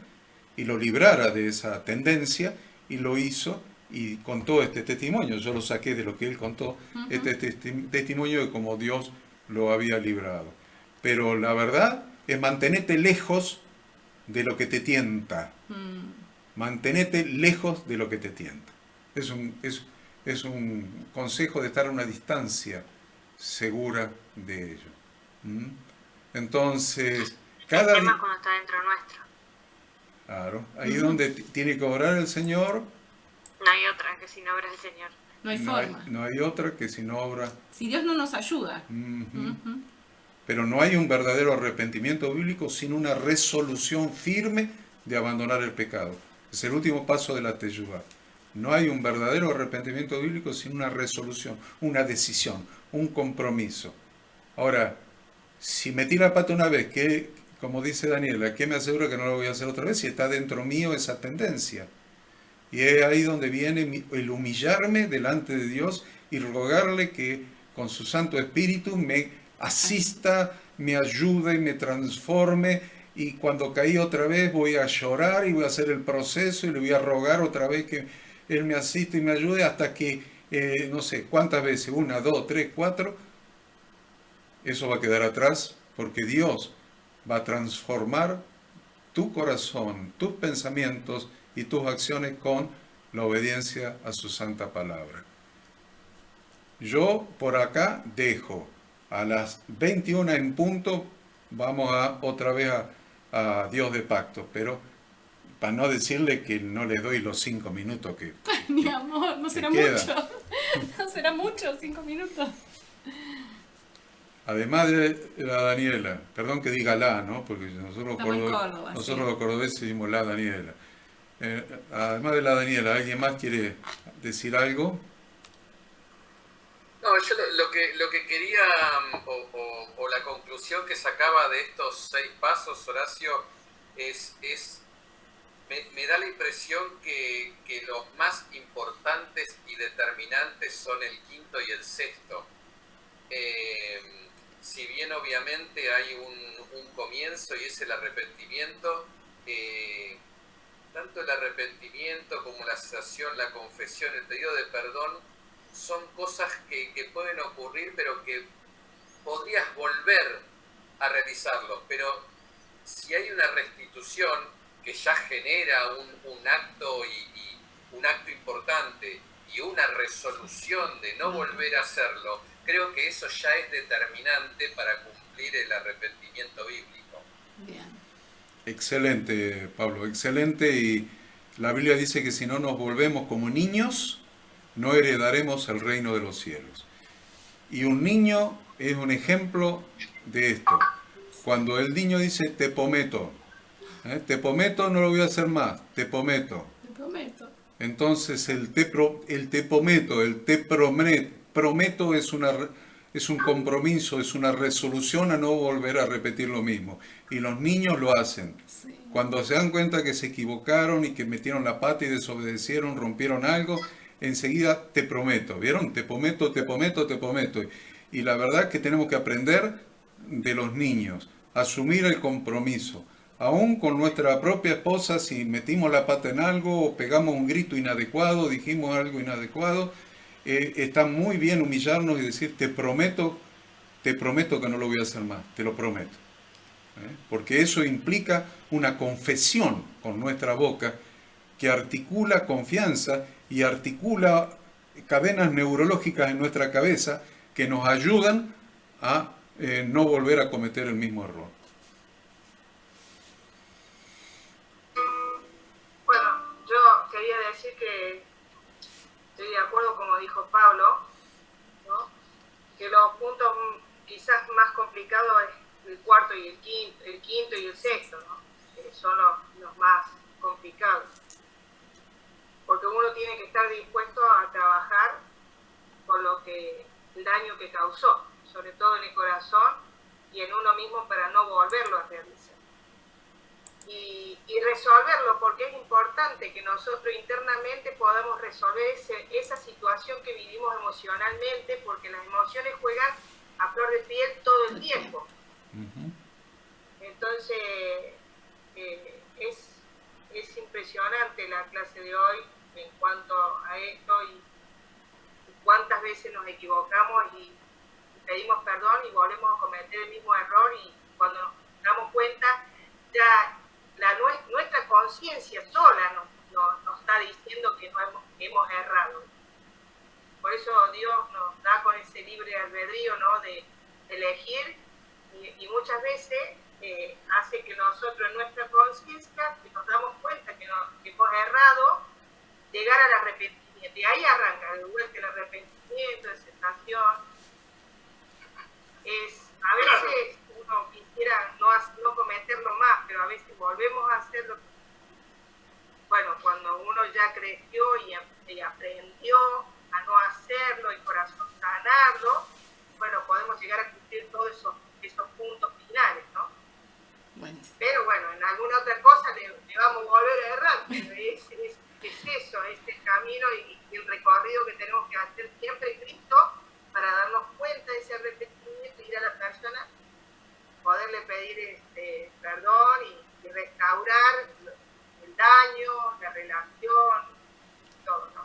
y lo librara de esa tendencia, y lo hizo. Y contó este testimonio, yo lo saqué de lo que él contó, este testimonio de cómo Dios lo había librado. Pero la verdad es mantenete lejos de lo que te tienta. Mantenete lejos de lo que te tienta. Es un consejo de estar a una distancia segura de ello. Entonces, cada día... cuando está dentro nuestro. Claro, ahí es donde tiene que orar el Señor. No hay otra que si no obra el Señor. No hay forma. No hay otra que si no obra. Si Dios no nos ayuda. Pero no hay un verdadero arrepentimiento bíblico sin una resolución firme de abandonar el pecado. Es el último paso de la teshuvá. No hay un verdadero arrepentimiento bíblico sin una resolución, una decisión, un compromiso. Ahora, si metí la pata una vez, como dice Daniela, ¿qué me asegura que no lo voy a hacer otra vez si está dentro mío esa tendencia? Y es ahí donde viene el humillarme delante de Dios y rogarle que con su Santo Espíritu me asista, me ayude, me transforme. Y cuando caí otra vez voy a llorar y voy a hacer el proceso y le voy a rogar otra vez que Él me asista y me ayude hasta que, no sé cuántas veces, 1, 2, 3, 4, eso va a quedar atrás, porque Dios va a transformar tu corazón, tus pensamientos y tus acciones con la obediencia a su santa palabra. Yo por acá dejo a las 21 en punto, vamos otra vez a Dios de pacto, pero para no decirle que no le doy los 5 minutos que... Mi amor, no será mucho. No será mucho, 5 minutos. Además de la Daniela, perdón que diga la, ¿no? Porque nosotros los cordobeses decimos la Daniela. Además de la Daniela, ¿alguien más quiere decir algo? No, yo lo que quería, o la conclusión que sacaba de estos 6 pasos, Horacio, me da la impresión que los más importantes y determinantes son el quinto y el sexto. Si bien obviamente hay un comienzo y es el arrepentimiento, tanto el arrepentimiento como la cesación, la confesión, el pedido de perdón, son cosas que pueden ocurrir, pero que podrías volver a realizarlos. Pero si hay una restitución que ya genera un acto y un acto importante y una resolución de no volver a hacerlo, creo que eso ya es determinante para cumplir el arrepentimiento bíblico. Bien. Excelente, Pablo, excelente. Y la Biblia dice que si no nos volvemos como niños, no heredaremos el reino de los cielos. Y un niño es un ejemplo de esto. Cuando el niño dice, te prometo, no lo voy a hacer más, te prometo. Te prometo. Entonces el te prometo es un compromiso, es una resolución a no volver a repetir lo mismo. Y los niños lo hacen. Sí. Cuando se dan cuenta que se equivocaron y que metieron la pata y desobedecieron, rompieron algo, enseguida te prometo, ¿vieron? Te prometo, te prometo, te prometo. Y la verdad es que tenemos que aprender de los niños, asumir el compromiso, Aún con nuestra propia esposa, si metimos la pata en algo, o pegamos un grito inadecuado, dijimos algo inadecuado, está muy bien humillarnos y decir, te prometo que no lo voy a hacer más, te lo prometo. Porque eso implica una confesión con nuestra boca que articula confianza y articula cadenas neurológicas en nuestra cabeza que nos ayudan a no volver a cometer el mismo error. Bueno, yo quería decir que estoy de acuerdo, como dijo Pablo, ¿no? Que los puntos quizás más complicados es el cuarto y el quinto y el sexto, ¿no? Que son los más complicados. Porque uno tiene que estar dispuesto a trabajar con el daño que causó, sobre todo en el corazón y en uno mismo, para no volverlo a realizar. Y resolverlo, porque es importante que nosotros internamente podamos resolver esa situación que vivimos emocionalmente, porque las emociones juegan a flor de piel todo el tiempo. Entonces, es impresionante la clase de hoy en cuanto a esto, y cuántas veces nos equivocamos y pedimos perdón y volvemos a cometer el mismo error, y cuando nos damos cuenta ya nuestra conciencia sola nos está diciendo que hemos errado. Por eso Dios nos da con ese libre albedrío, ¿no?, de elegir, y muchas veces hace que nosotros en nuestra conciencia, que nos damos cuenta que hemos errado, llegar al arrepentimiento. Y ahí arranca de vuelta el arrepentimiento, la aceptación. A veces uno quisiera no cometerlo más, pero a veces volvemos a hacerlo. Bueno, cuando uno ya creció y aprendió a no hacerlo, el corazón sanarlo, bueno, podemos llegar a cumplir todos esos puntos finales, ¿no? Buenísimo. Pero bueno, en alguna otra cosa le vamos a volver a errar, pero es eso, es el camino y el recorrido que tenemos que hacer siempre en Cristo, para darnos cuenta de ese arrepentimiento, ir a la persona, poderle pedir perdón y restaurar el daño, la relación, todo, ¿no?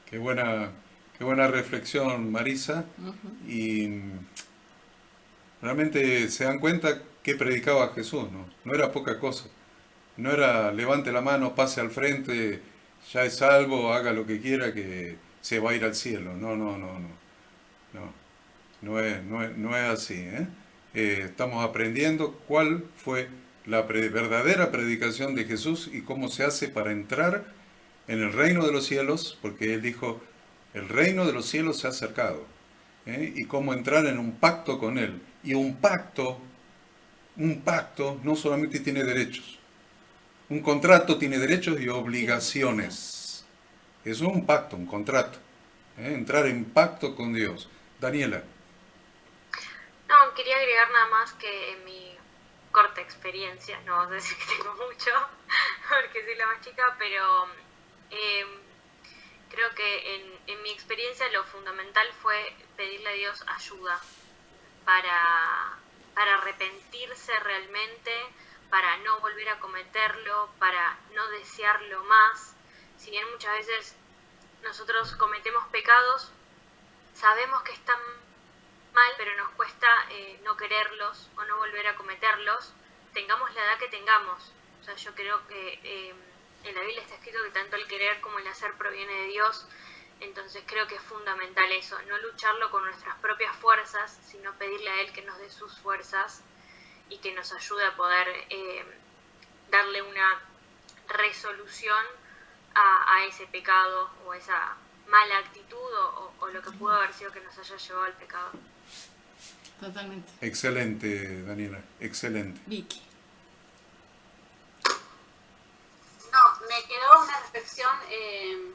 Qué buena reflexión, Marisa. Y realmente se dan cuenta que predicaba Jesús, ¿no? No era poca cosa. No era levante la mano, pase al frente, ya es salvo, haga lo que quiera, que se va a ir al cielo. No es así, ¿eh? Estamos aprendiendo cuál fue la verdadera predicación de Jesús y cómo se hace para entrar en el reino de los cielos, porque Él dijo, el reino de los cielos se ha acercado, ¿eh? Y cómo entrar en un pacto con Él. Y un pacto no solamente tiene derechos, un contrato tiene derechos y obligaciones. Eso es un pacto, un contrato, ¿eh? Entrar en pacto con Dios. Daniela. No, quería agregar nada más que en mi corta experiencia, no vamos a decir que tengo mucho, porque soy la más chica, pero creo que en mi experiencia lo fundamental fue pedirle a Dios ayuda para arrepentirse realmente, para no volver a cometerlo, para no desearlo más. Si bien muchas veces nosotros cometemos pecados, sabemos que están mal, pero nos cuesta no quererlos o no volver a cometerlos, tengamos la edad que tengamos. O sea, yo creo que en la Biblia está escrito que tanto el querer como el hacer proviene de Dios. Entonces creo que es fundamental eso, no lucharlo con nuestras propias fuerzas, sino pedirle a Él que nos dé sus fuerzas y que nos ayude a poder darle una resolución a ese pecado o esa mala actitud o lo que pudo haber sido que nos haya llevado al pecado. Totalmente. Excelente, Daniela, excelente. Vicky. No, me quedó una reflexión en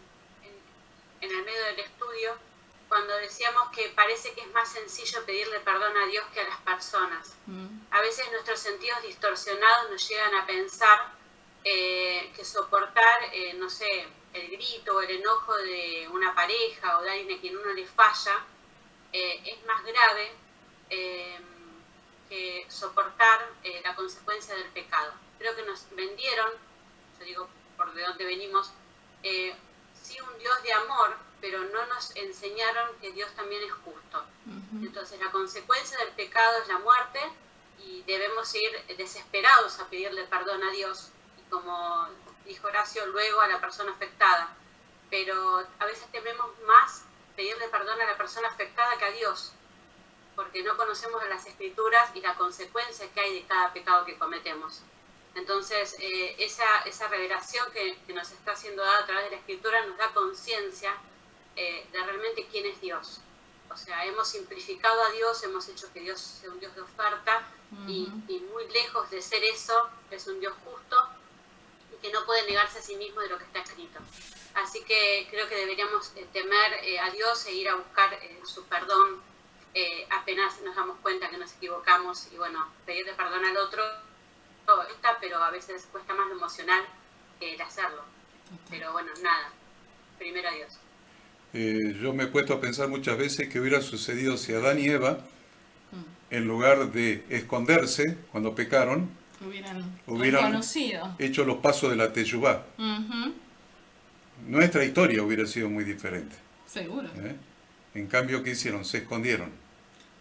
el medio del estudio, cuando decíamos que parece que es más sencillo pedirle perdón a Dios que a las personas. A veces nuestros sentidos distorsionados nos llegan a pensar que soportar, no sé, el grito o el enojo de una pareja o de alguien a quien uno le falla es más grave que soportar la consecuencia del pecado. creo que nos vendieron, yo digo por de dónde venimos, sí un Dios de amor, pero no nos enseñaron que Dios también es justo. Entonces la consecuencia del pecado es la muerte y debemos ir desesperados a pedirle perdón a Dios, y como dijo Horacio, luego a la persona afectada. Pero a veces tememos más pedirle perdón a la persona afectada que a Dios, porque no conocemos las Escrituras y la consecuencia que hay de cada pecado que cometemos. Entonces, esa revelación que nos está siendo dada a través de la Escritura nos da conciencia de realmente quién es Dios. O sea, hemos simplificado a Dios, hemos hecho que Dios sea un Dios de oferta, y muy lejos de ser eso, es un Dios justo y que no puede negarse a sí mismo de lo que está escrito. Así que creo que deberíamos temer a Dios e ir a buscar su perdón apenas nos damos cuenta que nos equivocamos, y bueno, pedirle perdón al otro está, pero a veces cuesta más lo emocional que el hacerlo. Pero bueno, nada, primero a Dios. Yo me he puesto a pensar muchas veces qué hubiera sucedido si Adán y Eva, en lugar de esconderse cuando pecaron, hubieran hecho los pasos de la Teshuvá. Nuestra historia hubiera sido muy diferente. Seguro. En cambio, ¿qué hicieron? Se escondieron.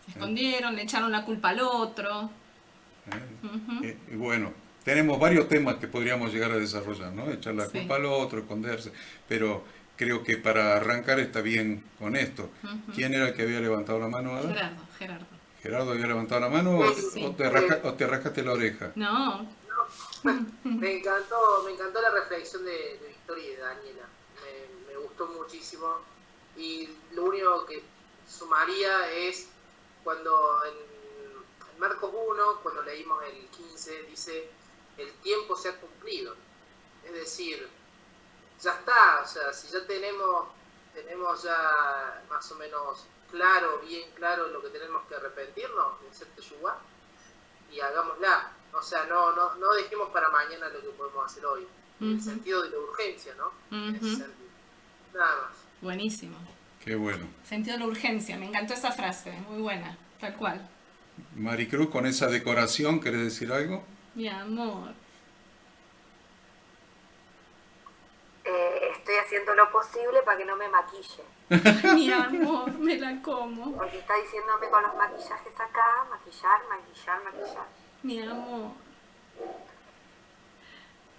Se escondieron, le echaron la culpa al otro. Y bueno, tenemos varios temas que podríamos llegar a desarrollar, ¿no? Echar la culpa al otro, esconderse, pero creo que para arrancar está bien con esto. ¿Quién era el que había levantado la mano? Gerardo. ¿Gerardo había levantado la mano o te rascaste la oreja? No. Me encantó la reflexión de Victoria y de Daniela. Me gustó muchísimo. Y lo único que sumaría es cuando en Marcos 1, cuando leímos el 15, dice: el tiempo se ha cumplido. Es decir, ya está, o sea, si ya tenemos ya más o menos bien claro lo que tenemos que arrepentirnos, de hacer teshuvá, y hagámosla. O sea, no dejemos para mañana lo que podemos hacer hoy, en el sentido de la urgencia, ¿no? En ese sentido. Nada más. Buenísimo. Qué bueno. Sentido de la urgencia, me encantó esa frase, muy buena, tal cual. Maricruz, con esa decoración, ¿querés decir algo? Mi amor. Estoy haciendo lo posible para que no me maquille. Mi amor, me la como. Porque está diciéndome con los maquillajes acá, maquillar. Mi amor.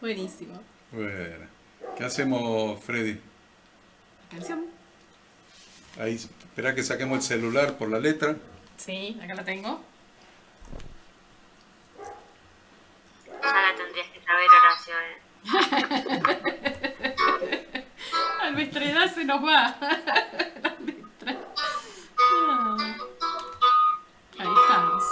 Buenísimo. Bueno. ¿Qué hacemos, Freddy? ¿La canción? Ahí, espera que saquemos el celular por la letra. Sí, acá la tengo. Ya la tendrías que saber, Horacio. A nuestra edad se nos va. Ahí estamos.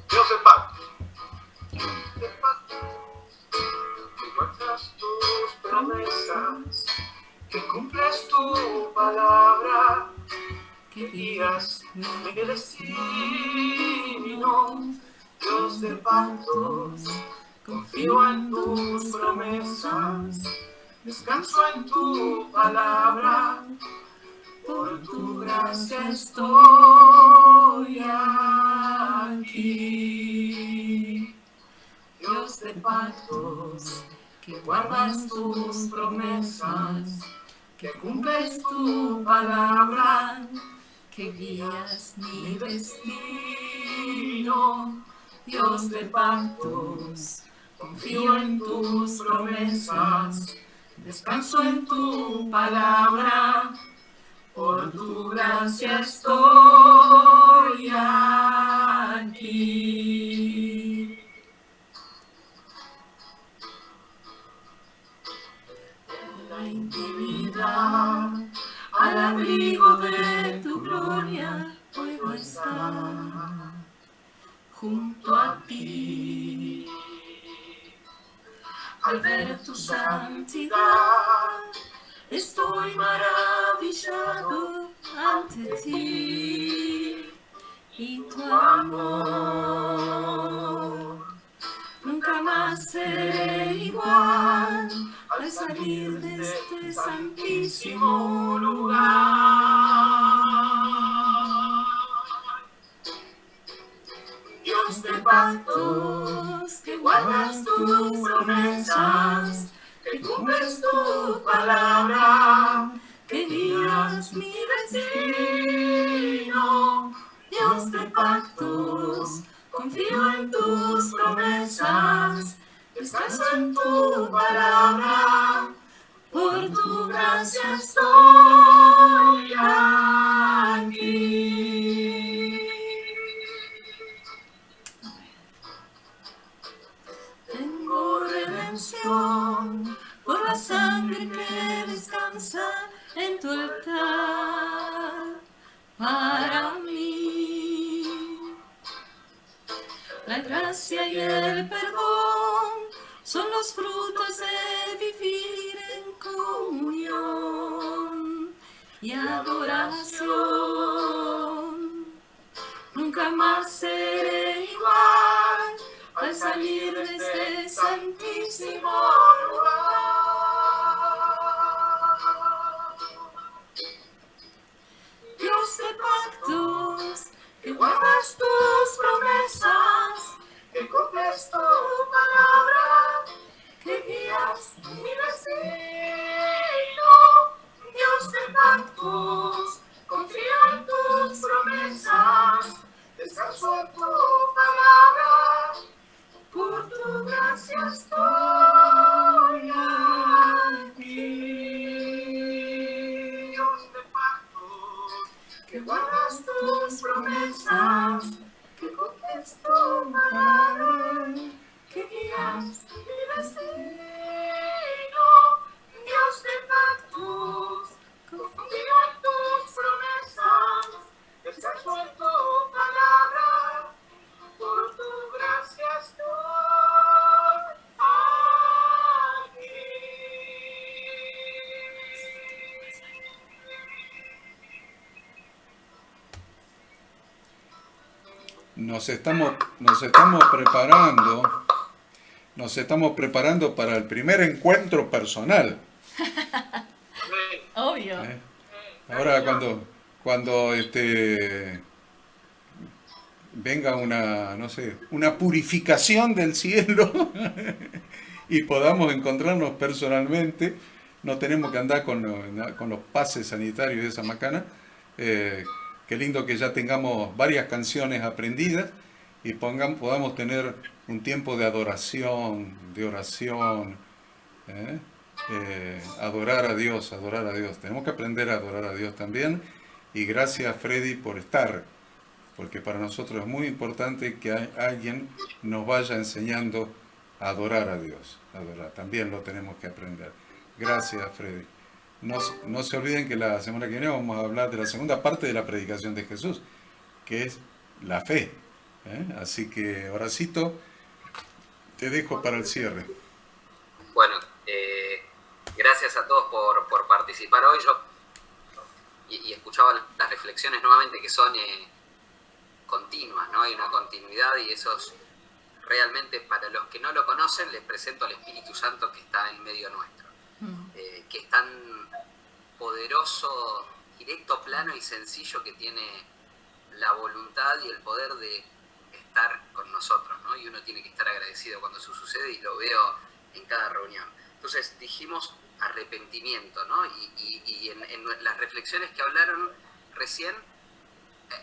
Dios de pacto, que guardas tus promesas, que cumples tu palabra, que guías mi destino. Dios de pactos, confío en tus promesas, descanso en tu palabra, por tu gracia estoy aquí. Dios de pactos, que guardas tus promesas, que cumples tu palabra, que guías mi destino. Dios de pactos, confío en tus promesas, descanso en tu palabra, por tu gracia estoy aquí. En la intimidad, al abrigo de tu gloria, puedo estar junto a ti. Al ver tu santidad, estoy maravillado ante ti, y tu amor nunca más más seré igual al salir de este santísimo lugar. Dios de pactos, que guardas tus promesas, que cumples tu palabra, que guías mi destino. Dios de pactos, confío en tus promesas, descanso en tu palabra, por tu gracia estoy aquí. Tengo redención por la sangre que descansa en tu altar para mí. La gracia y el perdón son los frutos de vivir en comunión y adoración. Nunca más seré igual al salir de este santísimo lugar. Dios de pactos, que guardas tus promesas, que cumples tu palabra, que guías mi destino. Dios de pactos, confío en tus promesas, descanso en tu palabra, por tu gracia estoy aquí. Dios de pactos, que guardas tus promesas, que cumples tu palabra, que guías mi destino. Dios de pactos, confío en tus promesas, descanso en tu palabra, por tu gracia estoy aquí. Nos estamos preparando para el primer encuentro personal. Obvio. Ahora cuando venga una purificación del cielo y podamos encontrarnos personalmente, no tenemos que andar con los pases sanitarios de esa macana. Qué lindo que ya tengamos varias canciones aprendidas y podamos tener un tiempo de adoración, de oración, adorar a Dios. Tenemos que aprender a adorar a Dios también. Y gracias, Freddy, por estar, porque para nosotros es muy importante que alguien nos vaya enseñando a adorar a Dios. También lo tenemos que aprender. Gracias, Freddy. No se olviden que la semana que viene vamos a hablar de la segunda parte de la predicación de Jesús, que es la fe. Así que, Horacito, te dejo para el cierre. Bueno, gracias a todos por participar hoy. Yo y escuchaba las reflexiones nuevamente que son continuas, ¿no? Hay una continuidad y eso es realmente, para los que no lo conocen, les presento al Espíritu Santo que está en medio nuestro, que es tan poderoso, directo, plano y sencillo, que tiene la voluntad y el poder de estar con nosotros, ¿no? Y uno tiene que estar agradecido cuando eso sucede, y lo veo en cada reunión. Entonces dijimos arrepentimiento, ¿no? Y en las reflexiones que hablaron recién,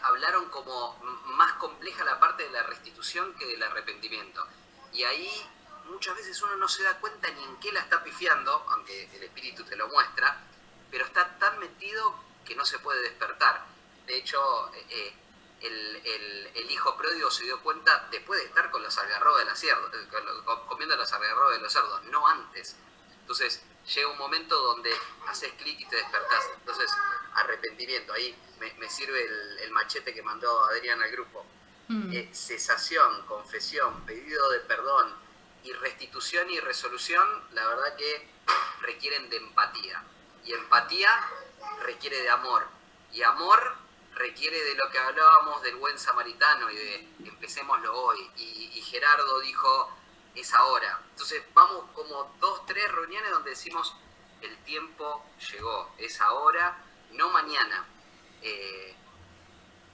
hablaron como más compleja la parte de la restitución que del arrepentimiento. Y ahí muchas veces uno no se da cuenta ni en qué la está pifiando, aunque el Espíritu te lo muestra, pero está tan metido que no se puede despertar. De hecho, el hijo pródigo se dio cuenta después de estar con los algarrobos de la cerdo, comiendo los algarrobos de los cerdos, no antes. Entonces llega un momento donde haces clic y te despertás. Entonces, arrepentimiento, ahí me sirve el machete que mandó Adrián al grupo. Cesación, confesión, pedido de perdón y restitución y resolución, la verdad que requieren de empatía. Y empatía requiere de amor. Y amor requiere de lo que hablábamos del buen samaritano y de empecémoslo hoy. Y Gerardo dijo, es ahora. Entonces vamos como 2, 3 reuniones donde decimos, el tiempo llegó, es ahora, no mañana.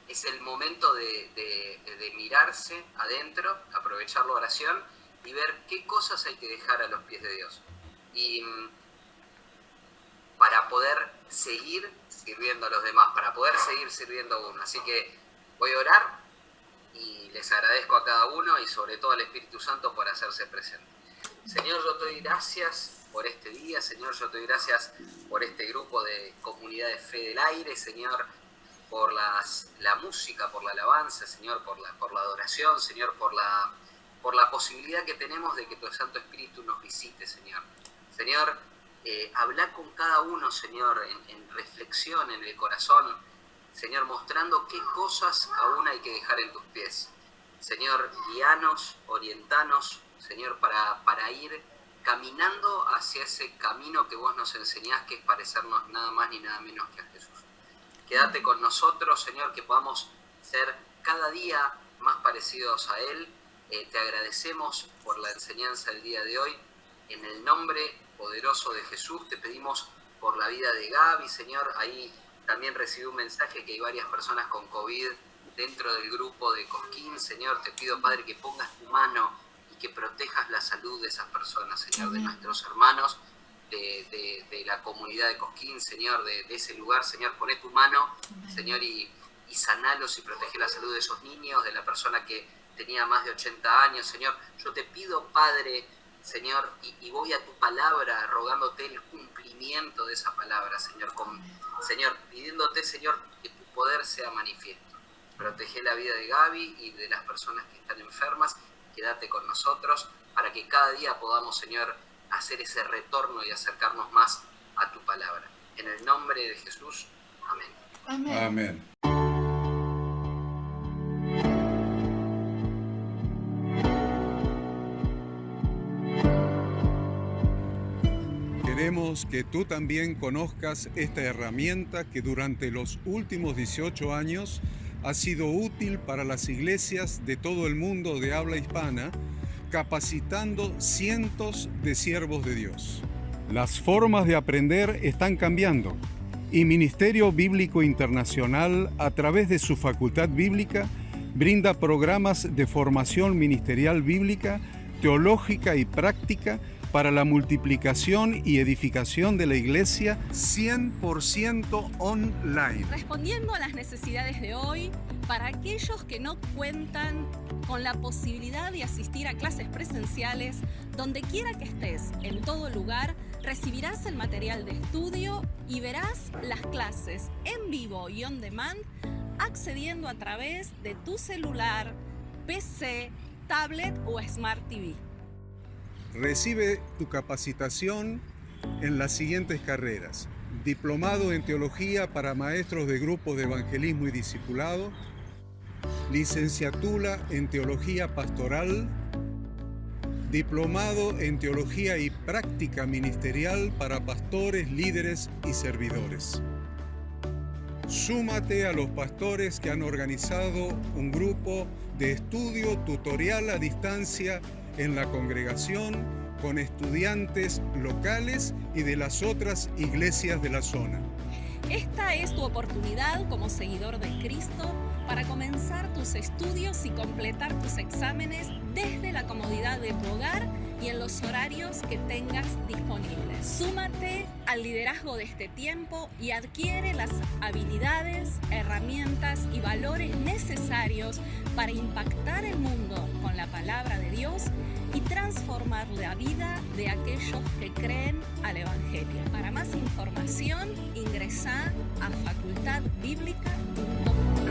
Es el momento de mirarse adentro, aprovechar la oración y ver qué cosas hay que dejar a los pies de Dios. Y para poder seguir sirviendo a los demás, para poder seguir sirviendo a uno. Así que voy a orar y les agradezco a cada uno y sobre todo al Espíritu Santo por hacerse presente. Señor, yo te doy gracias por este día, Señor, yo te doy gracias por este grupo de Comunidad de Fe del Aire, Señor, por la música, por la alabanza, Señor, por la adoración, Señor, por la posibilidad que tenemos de que tu Santo Espíritu nos visite, Señor. Señor, habla con cada uno, Señor, en reflexión, en el corazón, Señor, mostrando qué cosas aún hay que dejar en tus pies. Señor, guíanos, orientanos, Señor, para ir caminando hacia ese camino que vos nos enseñás, que es parecernos nada más ni nada menos que a Jesús. Quédate con nosotros, Señor, que podamos ser cada día más parecidos a Él. Te agradecemos por la enseñanza del día de hoy. En el nombre poderoso de Jesús te pedimos por la vida de Gaby, Señor. Ahí también recibí un mensaje que hay varias personas con COVID dentro del grupo de Cosquín. Señor, te pido, Padre, que pongas tu mano y que protejas la salud de esas personas, Señor, de nuestros hermanos, de la comunidad de Cosquín, Señor, de ese lugar. Señor, poné tu mano, Señor, y sanalos y protege la salud de esos niños, de la persona que tenía más de 80 años, Señor. Yo te pido, Padre, Señor, y voy a tu palabra rogándote el cumplimiento de esa palabra, Señor, Señor, pidiéndote, Señor, que tu poder sea manifiesto. Protege la vida de Gaby y de las personas que están enfermas. Quédate con nosotros para que cada día podamos, Señor, hacer ese retorno y acercarnos más a tu palabra. En el nombre de Jesús, amén. Amén. Amén. Queremos que tú también conozcas esta herramienta que durante los últimos 18 años ha sido útil para las iglesias de todo el mundo de habla hispana, capacitando cientos de siervos de Dios. Las formas de aprender están cambiando y Ministerio Bíblico Internacional, a través de su Facultad Bíblica, brinda programas de formación ministerial bíblica, teológica y práctica para la multiplicación y edificación de la iglesia 100% online. Respondiendo a las necesidades de hoy, para aquellos que no cuentan con la posibilidad de asistir a clases presenciales, donde quiera que estés, en todo lugar, recibirás el material de estudio y verás las clases en vivo y on demand, accediendo a través de tu celular, PC, tablet o Smart TV. Recibe tu capacitación en las siguientes carreras: diplomado en teología para maestros de grupos de evangelismo y discipulado, licenciatura en teología pastoral, diplomado en teología y práctica ministerial para pastores, líderes y servidores. Súmate a los pastores que han organizado un grupo de estudio tutorial a distancia en la congregación con estudiantes locales y de las otras iglesias de la zona. Esta es tu oportunidad como seguidor de Cristo para comenzar tus estudios y completar tus exámenes desde la comodidad de tu hogar y en los horarios que tengas disponibles. Súmate al liderazgo de este tiempo y adquiere las habilidades, herramientas y valores necesarios para impactar el mundo con la palabra de Dios y transformar la vida de aquellos que creen al Evangelio. Para más información, ingresá a facultadbiblica.com.